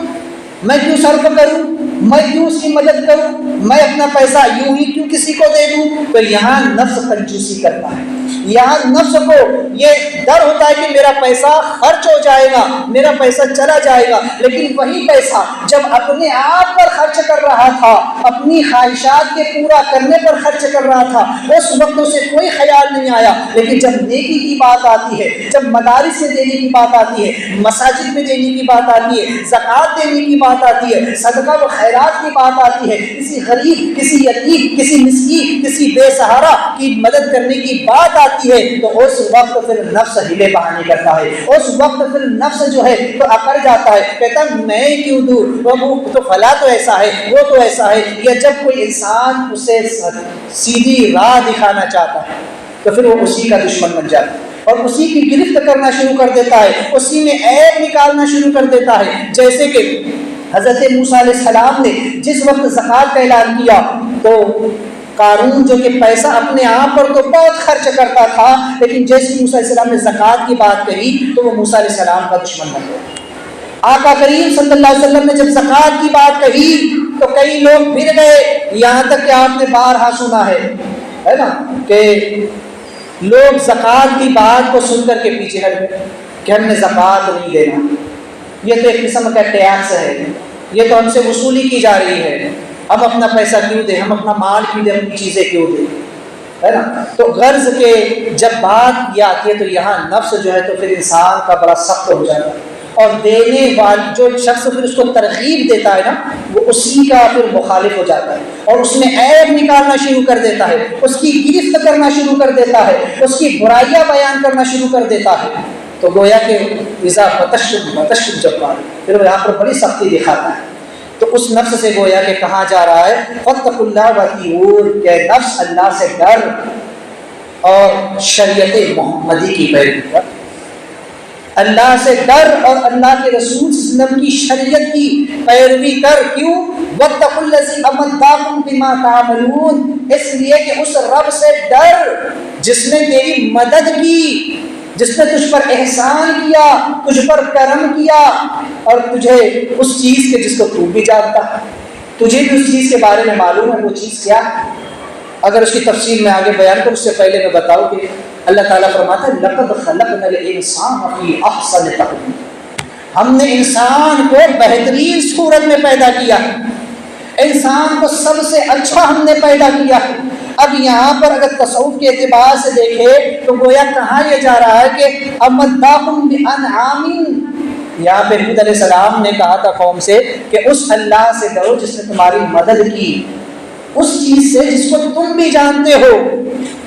میں کیوں صرف کروں، میں کیوں اس کی مدد کروں، میں اپنا پیسہ یوں ہی کیوں کسی کو دے دوں. تو یہاں نفس کنجوسی کرتا ہے. یہاں نفس کو یہ ڈر ہوتا ہے کہ میرا پیسہ خرچ ہو جائے گا، میرا پیسہ چلا جائے گا. لیکن وہی پیسہ جب اپنے آپ پر خرچ کر رہا تھا، اپنی خواہشات کے پورا کرنے پر خرچ کر رہا تھا، اس وقت اسے کوئی خیال نہیں آیا. لیکن جب نیکی کی بات آتی ہے، جب مدارس میں دینے کی بات آتی ہے، مساجد میں دینے کی بات آتی ہے، زکوٰۃ دینے کی بات آتی ہے، صدقہ و خیرات کی بات آتی ہے، کسی غریب، کسی یتیم، کسی مسکین، کسی بے سہارا کی مدد کرنے کی بات آتی ہے، تو اس وقت پھر نفس ہلے بہانے کرتا ہے. اس وقت پھر نفس جو ہے تو اکڑ جاتا ہے، کہتا میں کیوں دوں، وہ تو فلاں تو ایسا ہے، وہ تو ایسا ہے. یا جب کوئی انسان اسے سیدھی راہ دکھانا چاہتا ہے تو پھر وہ اسی کا دشمن بن جاتا ہے اور اسی کی گرفت کرنا شروع کر دیتا ہے، اسی میں عیب نکالنا شروع کر دیتا ہے. جیسے کہ حضرت موسیٰ علیہ السلام نے جس وقت زکوٰۃ کا اعلان کیا تو قارون جو کہ پیسہ اپنے آپ پر تو بہت خرچ کرتا تھا، لیکن جیسے موسیٰ علیہ السلام نے زکوٰۃ کی بات کہی تو وہ موسیٰ علیہ السلام کا دشمن بن گیا. آقا کریم صلی اللہ علیہ وسلم نے جب زکوٰۃ کی بات کہی تو کئی لوگ پھر گئے. یہاں تک کہ آپ نے بارہا سنا ہے نا کہ لوگ زکوٰۃ کی بات کو سن کر کے پیچھے ہٹ گئے کہ ہم نے زکوٰۃ نہیں دینا، یہ تو ایک قسم کا ٹیکس ہے، یہ تو ہم سے وصولی کی جا رہی ہے، ہم اپنا پیسہ کیوں دیں، ہم اپنا مال کیوں دیں، اپنی چیزیں کیوں دیں، ہے نا. تو غرض کے جب بات یہ آتی ہے تو یہاں نفس جو ہے تو پھر انسان کا بڑا سخت ہو جاتا ہے اور دینے والا جو شخص پھر اس کو ترغیب دیتا ہے نا وہ اسی کا پھر مخالف ہو جاتا ہے اور اس میں عیب نکالنا شروع کر دیتا ہے، اس کی گرفت کرنا شروع کر دیتا ہے، اس کی برائیاں بیان کرنا شروع کر دیتا ہے. تو گویا کہ اذا بطشتم جبار، پھر وہ یہاں پر بڑی سختی دکھاتا ہے تو اس نفس سے گویا کہ کہا جا رہا ہے فاتقوا اللہ واتقون، کہ نفس اللہ سے ڈر اور شریعت محمدی کی پیروی کر، اللہ سے ڈر اور اللہ کے رسول صلی اللہ علیہ وسلم کی شریعت کی پیروی کر۔ کیوں؟ واتقوا الذی امدکم بما تعملون، اس لیے کہ اس رب سے ڈر جس نے تیری مدد کی، جس نے تجھ پر احسان کیا، تجھ پر کرم کیا، اور تجھے اس چیز کے جس کو تو بھی جانتا ہے، تجھے بھی اس چیز کے بارے میں معلوم ہے وہ چیز کیا ہے۔ اگر اس کی تفصیل میں آگے بیان کروں اس سے پہلے میں بتاؤں کہ اللہ تعالیٰ فرماتا ہے لَقَدْ خَلَقْنَا الْإِنسَانَ فِي أَحْسَنِ تَقْوِيمٍ، ہم نے انسان کو بہترین صورت میں پیدا کیا ہے، انسان کو سب سے اچھا ہم نے پیدا کیا ہے۔ اب یہاں پر اگر تصوف کے اعتبار سے دیکھیں تو گویا کہا یہ جا رہا ہے کہ امداکم بانعام، یہاں پہ حود علیہ السلام نے کہا تھا قوم سے کہ اس اللہ سے ڈرو جس نے تمہاری مدد کی، اس چیز سے جس کو تم بھی جانتے ہو،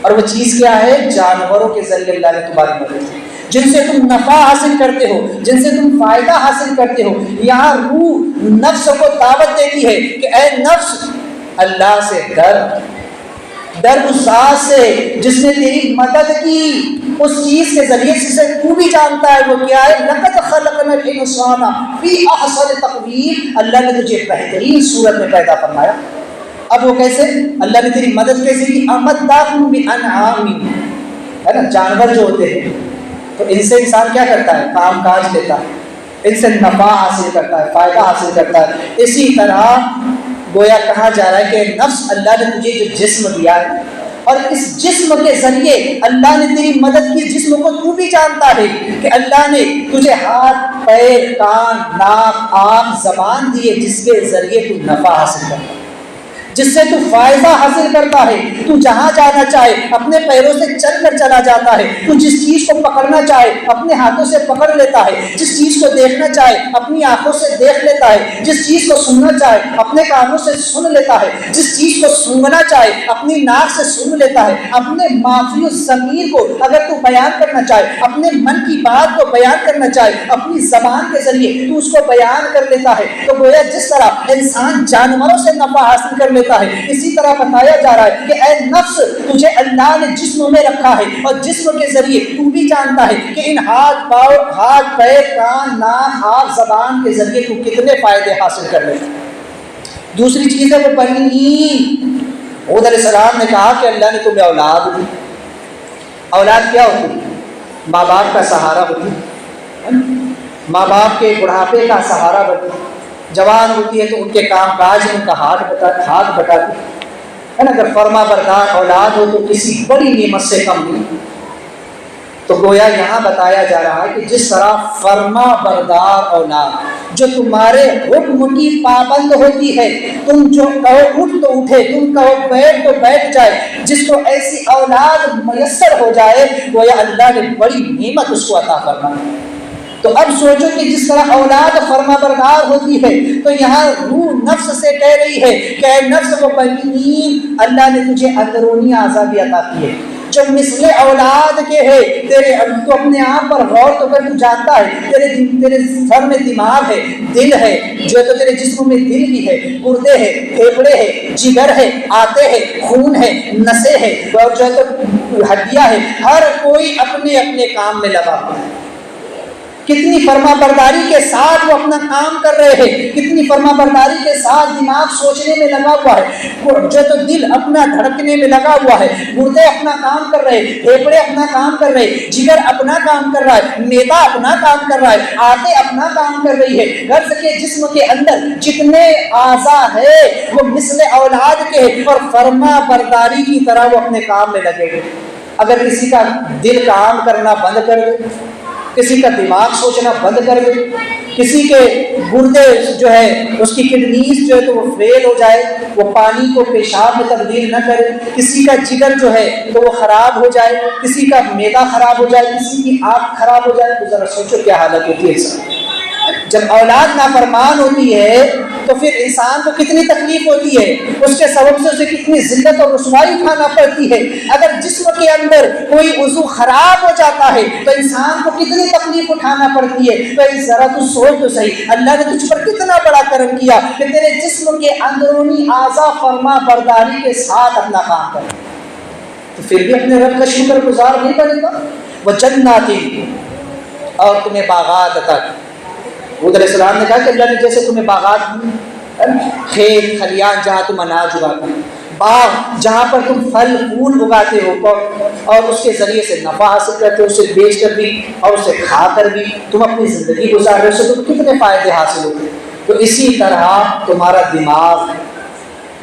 اور وہ چیز کیا ہے؟ جانوروں کے ذریعے اللہ نے تمہاری مدد کی، جن سے تم نفع حاصل کرتے ہو، جن سے تم فائدہ حاصل کرتے ہو۔ یہاں روح نفس کو دعوت دیتی ہے کہ اے نفس اللہ سے ڈر اس ذات سے جس نے تیری مدد کی، اس چیز کے ذریعے سے تو بھی جانتا ہے وہ کیا ہے۔ لقد خلقنا الانسان فی احسن تقویم، اللہ نے تجھے بہترین صورت میں پیدا فرمایا۔ اب وہ کیسے؟ اللہ نے تیری مدد کیسے کی؟ امداکم بانعام، ہے نا، جانور جو ہوتے ہیں تو ان سے انسان کیا کرتا ہے؟ کام کاج لیتا ہے، ان سے نفع حاصل کرتا ہے، فائدہ حاصل کرتا ہے۔ اسی طرح گویا کہا جا رہا ہے کہ نفس اللہ نے تجھے جو جسم دیا ہے اور اس جسم کے ذریعے اللہ نے تیری مدد کی، جسم کو تو بھی جانتا ہے کہ اللہ نے تجھے ہاتھ، پیر، کان، ناک، آنکھ، زبان دیے جس کے ذریعے تو نفع حاصل کرتا ہے، جس سے تو فائدہ حاصل کرتا ہے، تو جہاں جانا چاہے اپنے پیروں سے چل کر چلا جاتا ہے، تو جس چیز کو پکڑنا چاہے اپنے ہاتھوں سے پکڑ لیتا ہے، جس چیز کو دیکھنا چاہے اپنی آنکھوں سے دیکھ لیتا ہے، جس چیز کو سننا چاہے اپنے کانوں سے سن لیتا ہے، جس چیز کو سونگنا چاہے اپنی ناک سے سن لیتا ہے، اپنے معافی الضمیر کو اگر تو بیان کرنا چاہے، اپنے من کی بات کو بیان کرنا چاہے اپنی زبان کے ذریعے تو اس کو بیان کر لیتا ہے۔ تو گویا جس طرح انسان جانوروں سے نفع حاصل کر لیتا ہے، اسی طرح بتایا جا رہا ہے کہ اے نفس تجھے اللہ نے جسم میں رکھا ہے اور جسم کے ذریعے تو بھی جانتا ہے کہ ان ہاتھ، پیر، کان، ناک، آنکھ، زبان کے ذریعے تو کتنے فائدے حاصل کر لیتا ہے۔ دوسری چیز ہے وہ بنین، حود علیہ السلام نے کہا کہ اللہ نے تمہیں اولاد دی۔ اولاد کیا ہوتی ہے؟ ماں باپ کا سہارا ہوتی ہے، ماں باپ کے بڑھاپے کا سہارا بنتی ہے، جوان ہوتی ہے تو ان کے کام کاج میں ان کا ہاتھ بٹاتی ہے نا۔ اگر فرما بردار اولاد ہو تو کسی بڑی نعمت سے کم نہیں۔ تو گویا یہاں بتایا جا رہا ہے کہ جس طرح فرما بردار اولاد جو تمہارے حکم کی پابند ہوتی ہے، تم جو کہو اٹھ تو اٹھے، تم کہو بیٹھ تو بیٹھ جائے، جس کو ایسی اولاد میسر ہو جائے گویا اللہ نے بڑی نعمت اس کو عطا فرمائی۔ تو اب سوچو کہ جس طرح اولاد فرما بردار ہوتی ہے تو یہاں روح نفس سے کہہ رہی ہے کہ اے نفس و بنین، اللہ نے تجھے اندرونی اعضاء بھی عطا کیے جو مثل اولاد کے ہے۔ تیرے تو اپنے آپ پر غور تو کر، تو جانتا ہے تیرے سر میں دماغ ہے، دل ہے، جو تو تیرے جسم میں دل بھی ہے، گردے ہے، پھیپھڑے ہے، جگر ہے، آتے ہے، خون ہے، نسیں ہے، اور جو تو ہڈیاں ہے، ہر کوئی اپنے اپنے کام میں لگا ہوا ہے۔ کتنی فرما برداری کے ساتھ وہ اپنا کام کر رہے ہیں، کتنی فرما برداری کے ساتھ دماغ سوچنے میں لگا ہوا ہے، جو تو دل اپنا دھڑکنے میں لگا ہوا ہے، گردے اپنا کام کر رہے، پھیپھڑے اپنا کام کر رہے، جگر اپنا کام کر رہا ہے، معدہ اپنا کام کر رہا ہے، آنتیں اپنا کام کر رہی ہے۔ غرض کے جسم کے اندر جتنے اعضاء ہے وہ مثل اولاد کے ہیں اور فرما برداری کی طرح وہ اپنے کام میں لگے ہوئے۔ اگر کسی کا دل کام کرنا بند کر دے، کسی کا دماغ سوچنا بند کر دے، کسی کے گردے جو ہے اس کی کڈنیز جو ہے تو وہ فیل ہو جائے، وہ پانی کو پیشاب میں تبدیل نہ کرے، کسی کا جگر جو ہے تو وہ خراب ہو جائے، کسی کا معدہ خراب ہو جائے، کسی کی آنکھ خراب ہو جائے، تو ذرا سوچو کیا حالت ہوتی ہے۔ جب اولاد نافرمان ہوتی ہے تو پھر انسان کو کتنی تکلیف ہوتی ہے، اس کے سبب سے اسے کتنی ذلت اور رسوائی اٹھانا پڑتی ہے۔ اگر جسم کے اندر کوئی عضو خراب ہو جاتا ہے تو انسان کو کتنی تکلیف اٹھانا پڑتی ہے۔ تو ذرا تو سوچ تو صحیح، اللہ نے تجھ پر کتنا بڑا کرم کیا کہ تیرے جسم کے اندرونی اعضاء فرما برداری کے ساتھ اپنا کام کرے، تو پھر بھی اپنے رب کا شکر گزار نہیں کرے گا۔ وجنات، اور تمہیں باغات عطا کی۔ حود علیہ السلام نے کہا کہ اللہ نے جیسے تمہیں باغات، کھیت کھلیان جہاں تم اناج اگاتے ہو، باغ جہاں پر تم پھل پھول اگاتے ہو اور اس کے ذریعے سے نفع حاصل کرتے ہو، اسے بیچ کر بھی اور اسے کھا کر بھی تم اپنی زندگی گزار رہے ہو، اس سے تم کتنے فائدے حاصل ہوتے ہیں۔ تو اسی طرح تمہارا دماغ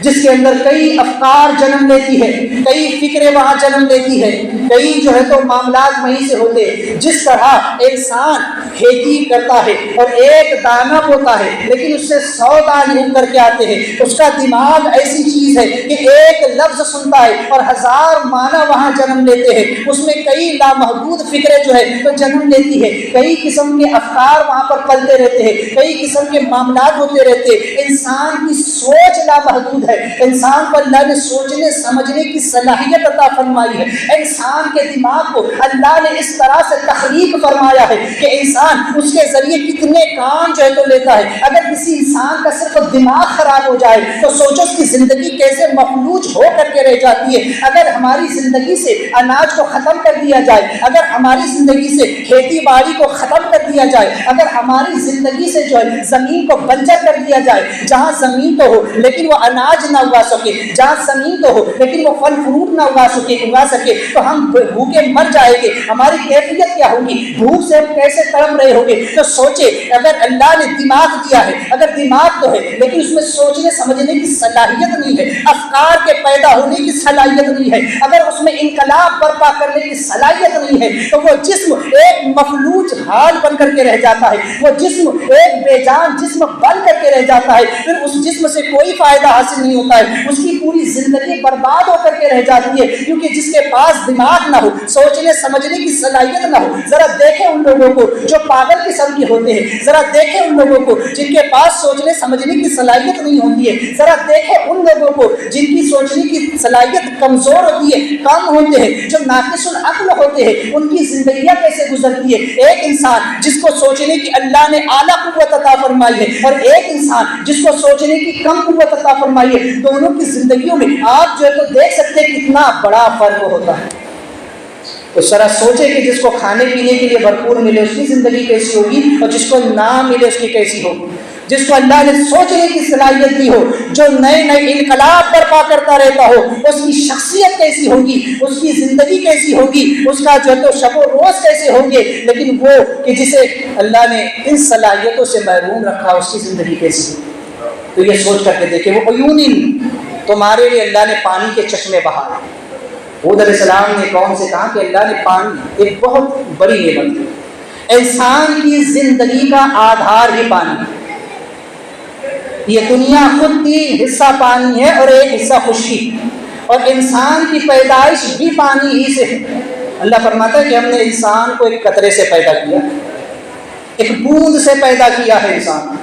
جس کے اندر کئی افکار جنم لیتی ہے، کئی فکریں وہاں جنم لیتی ہے، کئی جو ہے تو معاملات وہیں سے ہوتے ہیں۔ جس طرح انسان کھیتی کرتا ہے اور ایک دانہ بوتا ہے لیکن اس سے 100 دانے اگ کر کے آتے ہیں، اس کا دماغ ایسی چیز ہے کہ ایک لفظ سنتا ہے اور 1000 معنی وہاں جنم لیتے ہیں، اس میں کئی لامحدود فکریں جو ہے تو جنم لیتی ہے، کئی قسم کے افکار وہاں پر پلتے رہتے ہیں، کئی قسم کے معاملات ہوتے رہتے ہیں۔ انسان کی سوچ لامحدود ہے، انسان کو اللہ نے سوچنے سمجھنے کی صلاحیت عطا فرمائی ہے۔ انسان کے دماغ کو اللہ نے اس طرح سے تخلیق فرمایا ہے کہ انسان اس کے ذریعے کتنے کام جو ہے تو لیتا ہے۔ اگر کسی انسان کا صرف دماغ خراب ہو جائے تو سوچو اس کی زندگی کیسے مفلوج ہو کر کے رہ جاتی ہے۔ اگر ہماری زندگی سے اناج کو ختم کر دیا جائے، اگر ہماری زندگی سے کھیتی باڑی کو ختم کر دیا جائے، اگر ہماری زندگی سے جو ہے زمین کو بنجر کر دیا جائے، جہاں زمین تو ہو لیکن وہ اناج نہ اگا سکے، جہاں زمین تو ہو لیکن وہ پھل فروٹ نہ اگا سکے تو ہم بھوکے مر جائیں گے۔ ہماری کیفیت کیا ہوگی؟ بھوک سے ہم کیسے تڑپ رہے ہوں گے؟ تو سوچے، اگر اللہ نے دماغ دیا ہے، اگر دماغ تو ہے لیکن اس میں سوچنے سمجھنے کی صلاحیت نہیں ہے، افکار کے پیدا ہونے کی صلاحیت نہیں ہے، اگر اس میں انقلاب برپا کرنے کی صلاحیت نہیں ہے تو وہ جسم ایک مفلوج حال بن کر کے رہ جاتا ہے، وہ جسم ایک بے جان جسم بن کر کے رہ جاتا ہے، پھر اس جسم سے کوئی فائدہ حاصل نہیں ہوتا ہے، اس کی پوری زندگی برباد ہو کر کے رہ جاتی ہے۔ کیونکہ جس کے پاس دماغ نہ ہو، سوچنے سمجھنے کی صلاحیت نہ ہو، ذرا دیکھیں ان لوگوں کو جو پاگل قسم کے ہوتے ہیں، ذرا دیکھیں ان لوگوں کو جن کے پاس سوچنے سمجھنے کی صلاحیت نہیں ہوتی ہے، ذرا دیکھیں ان لوگوں کو جن کی سوچنے کی صلاحیت کمزور ہوتی ہے، کم ہوتے ہیں، جو ناقص العقل ہوتے ہیں، ان کی زندگیاں کیسے گزرتی ہے۔ ایک انسان جس کو سوچنے کی اللہ نے اعلیٰ قوت عطا فرمائی ہے اور ایک انسان جس کو سوچنے کی کم قوت عطا فرمائی ہے، دونوں کی زندگیوں میں آپ جو ہے تو دیکھ سکتے ہیں کتنا بڑا فرق ہوتا ہے۔ تو ذرا سوچے کہ جس کو کھانے پینے کے لیے بھرپور ملے اس کی زندگی کیسی ہوگی اور جس کو نہ ملے اس کی کیسی ہوگی۔ جس کو اللہ نے سوچنے کی صلاحیت دی ہو، جو نئے نئے انقلاب برپا کرتا رہتا ہو، اس کی شخصیت کیسی ہوگی، اس کی زندگی کیسی ہوگی، اس کا جو ہے تو شب و روز کیسے ہوں گے۔ لیکن وہ کہ جسے اللہ نے ان صلاحیتوں سے محروم رکھا اس کی زندگی کیسی ہوگی۔ تو یہ سوچ کر کے دیکھیں، وہ عیون تمہارے لیے اللہ نے پانی کے چشمے بہائے۔ حود علیہ السلام نے قوم سے کہا کہ اللہ نے پانی ایک بہت بڑی نعمت ہے، انسان کی زندگی کا آدھار ہی پانی ہے۔ یہ دنیا خود 3 حصہ پانی ہے اور 1 حصہ خشکی، اور انسان کی پیدائش بھی پانی ہی سے ہے۔ اللہ فرماتا ہے کہ ہم نے انسان کو ایک قطرے سے پیدا کیا، ایک بوند سے پیدا کیا ہے انسان۔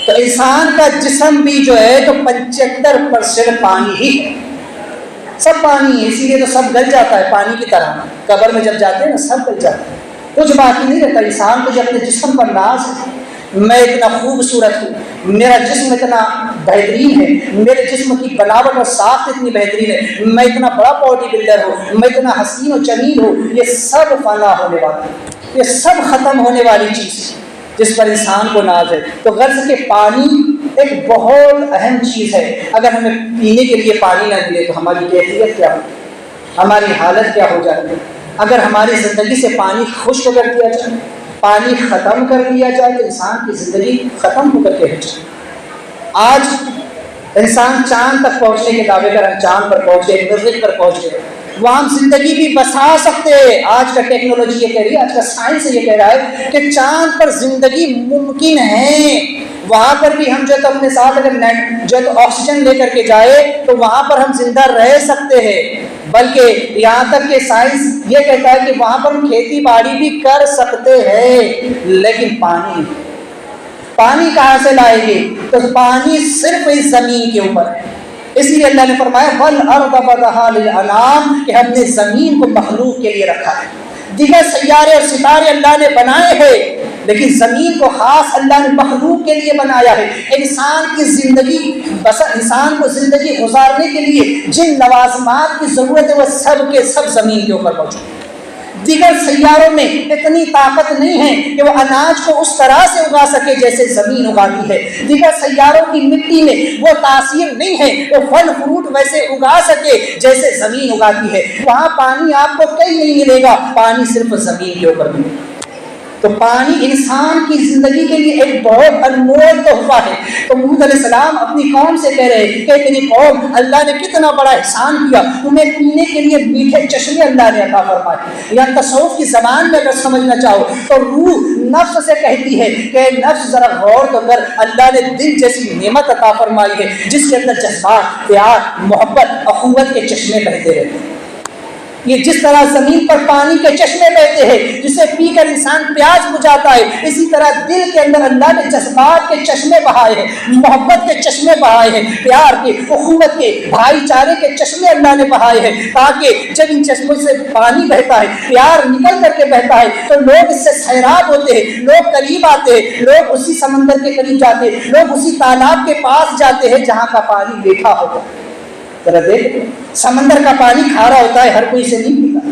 تو انسان کا جسم بھی جو ہے تو 75% پانی ہی ہے، سب پانی ہے، اسی لیے تو سب گل جاتا ہے پانی کی طرح۔ قبر میں جب جاتے ہیں نا سب گل جاتا ہے، کچھ باقی نہیں رہتا۔ انسان کو جب اپنے جسم پر ناز ہے، میں اتنا خوبصورت ہوں، میرا جسم اتنا بہترین ہے، میرے جسم کی بناوٹ اور ساخت اتنی بہترین ہے، میں اتنا بڑا باڈی بلڈر ہوں، میں اتنا حسین و جمیل ہوں، یہ سب فنا ہونے والا ہے، یہ سب ختم ہونے والی چیز ہے جس پر انسان کو ناز ہے۔ تو غرض کہ پانی ایک بہت اہم چیز ہے۔ اگر ہمیں پینے کے لیے پانی نہ ملے تو ہماری کیفیت کیا ہو، ہماری حالت کیا ہو جاتی ہے۔ اگر ہماری زندگی سے پانی خشک کر دیا جائے، پانی ختم کر دیا جائے تو انسان کی زندگی ختم ہو کر کے رہ جائے۔ آج انسان چاند تک پہنچنے کے دعوے کر چاند پر پہنچ گئے، مریخ پر پہنچ گئے، وہاں زندگی بھی بسا سکتے ہیں۔ آج کا ٹیکنالوجی یہ کہہ رہی ہے، آج کا سائنس یہ کہہ رہا ہے کہ چاند پر زندگی ممکن ہے۔ وہاں پر بھی ہم جو ہے تو اپنے ساتھ اگر جو ہے تو آکسیجن لے کر کے جائے تو وہاں پر ہم زندہ رہ سکتے ہیں، بلکہ یہاں تک کہ سائنس یہ کہتا ہے کہ وہاں پر ہم کھیتی باڑی بھی کر سکتے ہیں، لیکن پانی پانی کہاں سے لائیں گے؟ تو پانی صرف اس زمین کے اوپر ہے۔ اس لیے اللہ نے فرمایا وَالْأَرْضَ وَضَعَهَا لِلْأَنَامِ کہ ہم نے زمین کو مخلوق کے لیے رکھا ہے۔ دیگر سیارے اور ستارے اللہ نے بنائے ہیں، لیکن زمین کو خاص اللہ نے مخلوق کے لیے بنایا ہے۔ انسان کی زندگی انسان کو زندگی گزارنے کے لیے جن لوازمات کی ضرورت ہے وہ سب کے سب زمین کے اوپر موجود ہیں۔ دیگر سیاروں میں اتنی طاقت نہیں ہے کہ وہ اناج کو اس طرح سے اگا سکے جیسے زمین اگاتی ہے۔ دیگر سیاروں کی مٹی میں وہ تاثیر نہیں ہے وہ پھل فروٹ ویسے اگا سکے جیسے زمین اگاتی ہے۔ وہاں پانی آپ کو کہیں نہیں ملے گا، پانی صرف زمین کے اوپر ملے گا۔ تو پانی انسان کی زندگی کے لیے ایک بہت انمول تحفہ ہے۔ تو ہود علیہ السلام اپنی قوم سے کہہ رہے ہیں کہ تیری قوم اللہ نے کتنا بڑا احسان کیا، تمہیں پینے کے لیے میٹھے چشمے اللہ نے عطا فرمائے۔ یا تصوف کی زبان میں اگر سمجھنا چاہو تو روح نفس سے کہتی ہے کہ نفس ذرا غور تو کر، اللہ نے دل جیسی نعمت عطا فرمائی ہے جس کے اندر جذبات، پیار، محبت، اخوت کے چشمے بہتے رہتے ہیں۔ یہ جس طرح زمین پر پانی کے چشمے بہتے ہیں جسے پی کر انسان پیاس بجھاتا ہے، اسی طرح دل کے اندر اللہ نے جذبات کے چشمے بہائے ہیں، محبت کے چشمے بہائے ہیں، پیار کے، اخوت کے، بھائی چارے کے چشمے اللہ نے بہائے ہیں، تاکہ جب ان چشموں سے پانی بہتا ہے، پیار نکل کر کے بہتا ہے تو لوگ اس سے سیراب ہوتے ہیں، لوگ قریب آتے ہیں، لوگ اسی سمندر کے قریب جاتے ہیں، لوگ اسی تالاب کے پاس جاتے ہیں جہاں کا پانی میٹھا ہوتا ہے۔ ذرا دیکھ، سمندر کا پانی کھارا ہوتا ہے، ہر کوئی سے نہیں پیتا۔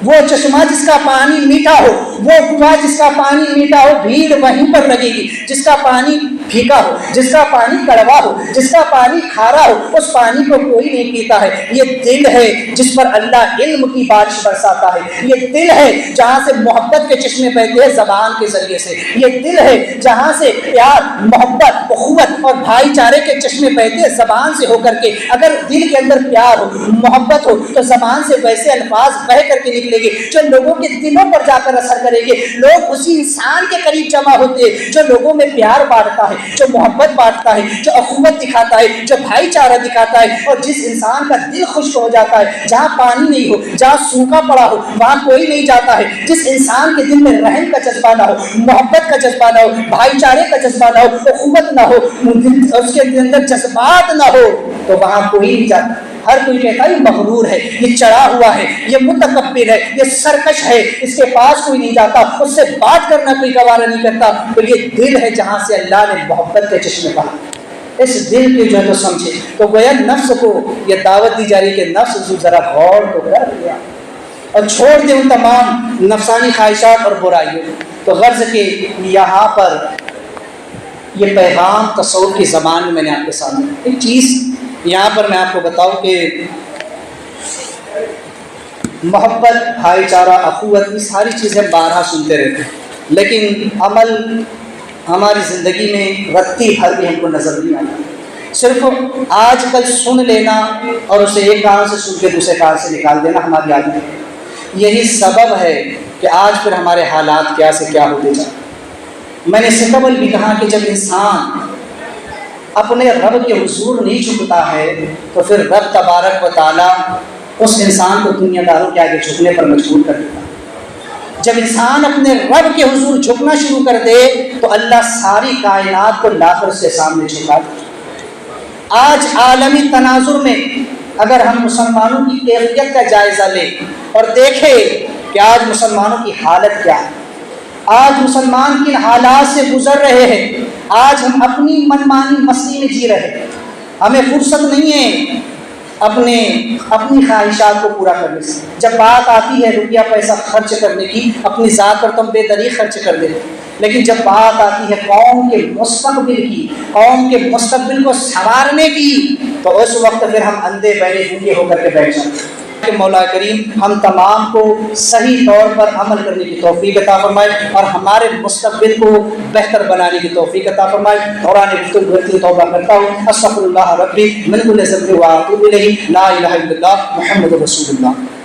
وہ چشمہ جس کا پانی میٹھا ہو، وہ کنواں جس کا پانی میٹھا ہو، بھیڑ وہیں پر لگے گی۔ جس کا پانی پھیکا ہو، جس کا پانی کڑوا ہو، جس کا پانی کھارا ہو، اس پانی کو کوئی نہیں پیتا ہے۔ یہ دل ہے جس پر اللہ علم کی بارش برساتا ہے، یہ دل ہے جہاں سے محبت کے چشمے بہتے ہیں زبان کے ذریعے سے، یہ دل ہے جہاں سے پیار، محبت، اخوت اور بھائی چارے کے چشمے بہتے ہیں زبان سے ہو کر کے۔ اگر دل کے اندر پیار ہو، محبت ہو تو زبان سے ویسے الفاظ بہ کر کے نکلیں گے جو لوگوں کے دلوں پر جا کر اثر کریں گے۔ لوگ اسی انسان کے قریب جمع ہوتے ہیں جو لوگوں میں پیار بانٹتا ہے، جو محبت بانٹتا ہے، جو اخوت دکھاتا ہے، جو بھائی چارہ دکھاتا ہے۔ اور جس انسان کا دل خشک ہو جاتا ہے، جہاں پانی نہیں ہو، جہاں سوکھا پڑا ہو، وہاں کوئی نہیں جاتا ہے۔ جس انسان کے دل میں رحم کا جذبہ نہ ہو، محبت کا جذبہ نہ ہو، بھائی چارے کا جذبہ نہ ہو، اخوت نہ ہو، اس کے اندر جذبات نہ ہو، تو وہاں کوئی نہیں جاتا۔ ہر کوئی کہتا ہے یہ مغرور ہے، یہ چڑھا ہوا ہے، یہ متکبر ہے، یہ سرکش ہے، اس کے پاس کوئی نہیں جاتا، اس سے بات کرنا کوئی گوارا نہیں کرتا۔ تو یہ دل ہے جہاں سے اللہ نے محبت کے چشمے کہا، اس دل کے جو ہے تو سمجھے۔ تو گویا نفس کو یہ دعوت دی جا رہی کہ نفس ذرا غور تو کر لیا اور چھوڑ دے ان تمام نفسانی خواہشات اور برائیوں۔ تو غرض کہ یہاں پر یہ پیغام تصوف کی زبان میں نے آپ کے سامنے ایک چیز یہاں پر میں آپ کو بتاؤں کہ محبت، بھائی چارہ، اخوت، یہ ساری چیزیں بارہا سنتے رہتے ہیں، لیکن عمل ہماری زندگی میں رتی بھر بھی ہم کو نظر نہیں آتا۔ صرف آج کل سن لینا اور اسے ایک کان سے سن کے دوسرے کان سے نکال دینا ہماری عادت ہے۔ یہی سبب ہے کہ آج پھر ہمارے حالات کیا سے کیا ہوتے جائیں۔ میں نے اس سے قبل بھی کہا کہ جب انسان اپنے رب کے حضور نہیں جھکتا ہے تو پھر رب تبارک و تعالیٰ اس انسان کو دنیا داروں کے آگے جھکنے پر مجبور کر دیتا ہے۔ جب انسان اپنے رب کے حضور جھکنا شروع کر دے تو اللہ ساری کائنات کو لا کر اس کے سامنے جھکا دے۔ آج عالمی تناظر میں اگر ہم مسلمانوں کی کیفیت کا جائزہ لیں اور دیکھیں کہ آج مسلمانوں کی حالت کیا ہے، آج مسلمان کن حالات سے گزر رہے ہیں، آج ہم اپنی منمانی مستی میں جی رہے ہیں، ہمیں فرصت نہیں ہے اپنی خواہشات کو پورا کرنے سے۔ جب بات آتی ہے روپیہ پیسہ خرچ کرنے کی، اپنی ذات پر تم بے دریغ خرچ کر دیتے، لیکن جب بات آتی ہے قوم کے مستقبل کی، قوم کے مستقبل کو سنوارنے کی، تو اس وقت پھر ہم اندھے بہرے گونگے ہو کر کے بیٹھ جاتے ہیں۔ کہ مولا کریم ہم تمام کو صحیح طور پر عمل کرنے کی توفیق عطا فرمائے اور ہمارے مستقبل کو بہتر بنانے کی توفیق عطا فرمائے۔ دوران گفتگو توبہ کرتا ہوں، استغفر اللہ ربی من کل ذنب و اتوب الیہ، لا الہ الا اللہ محمد رسول اللہ۔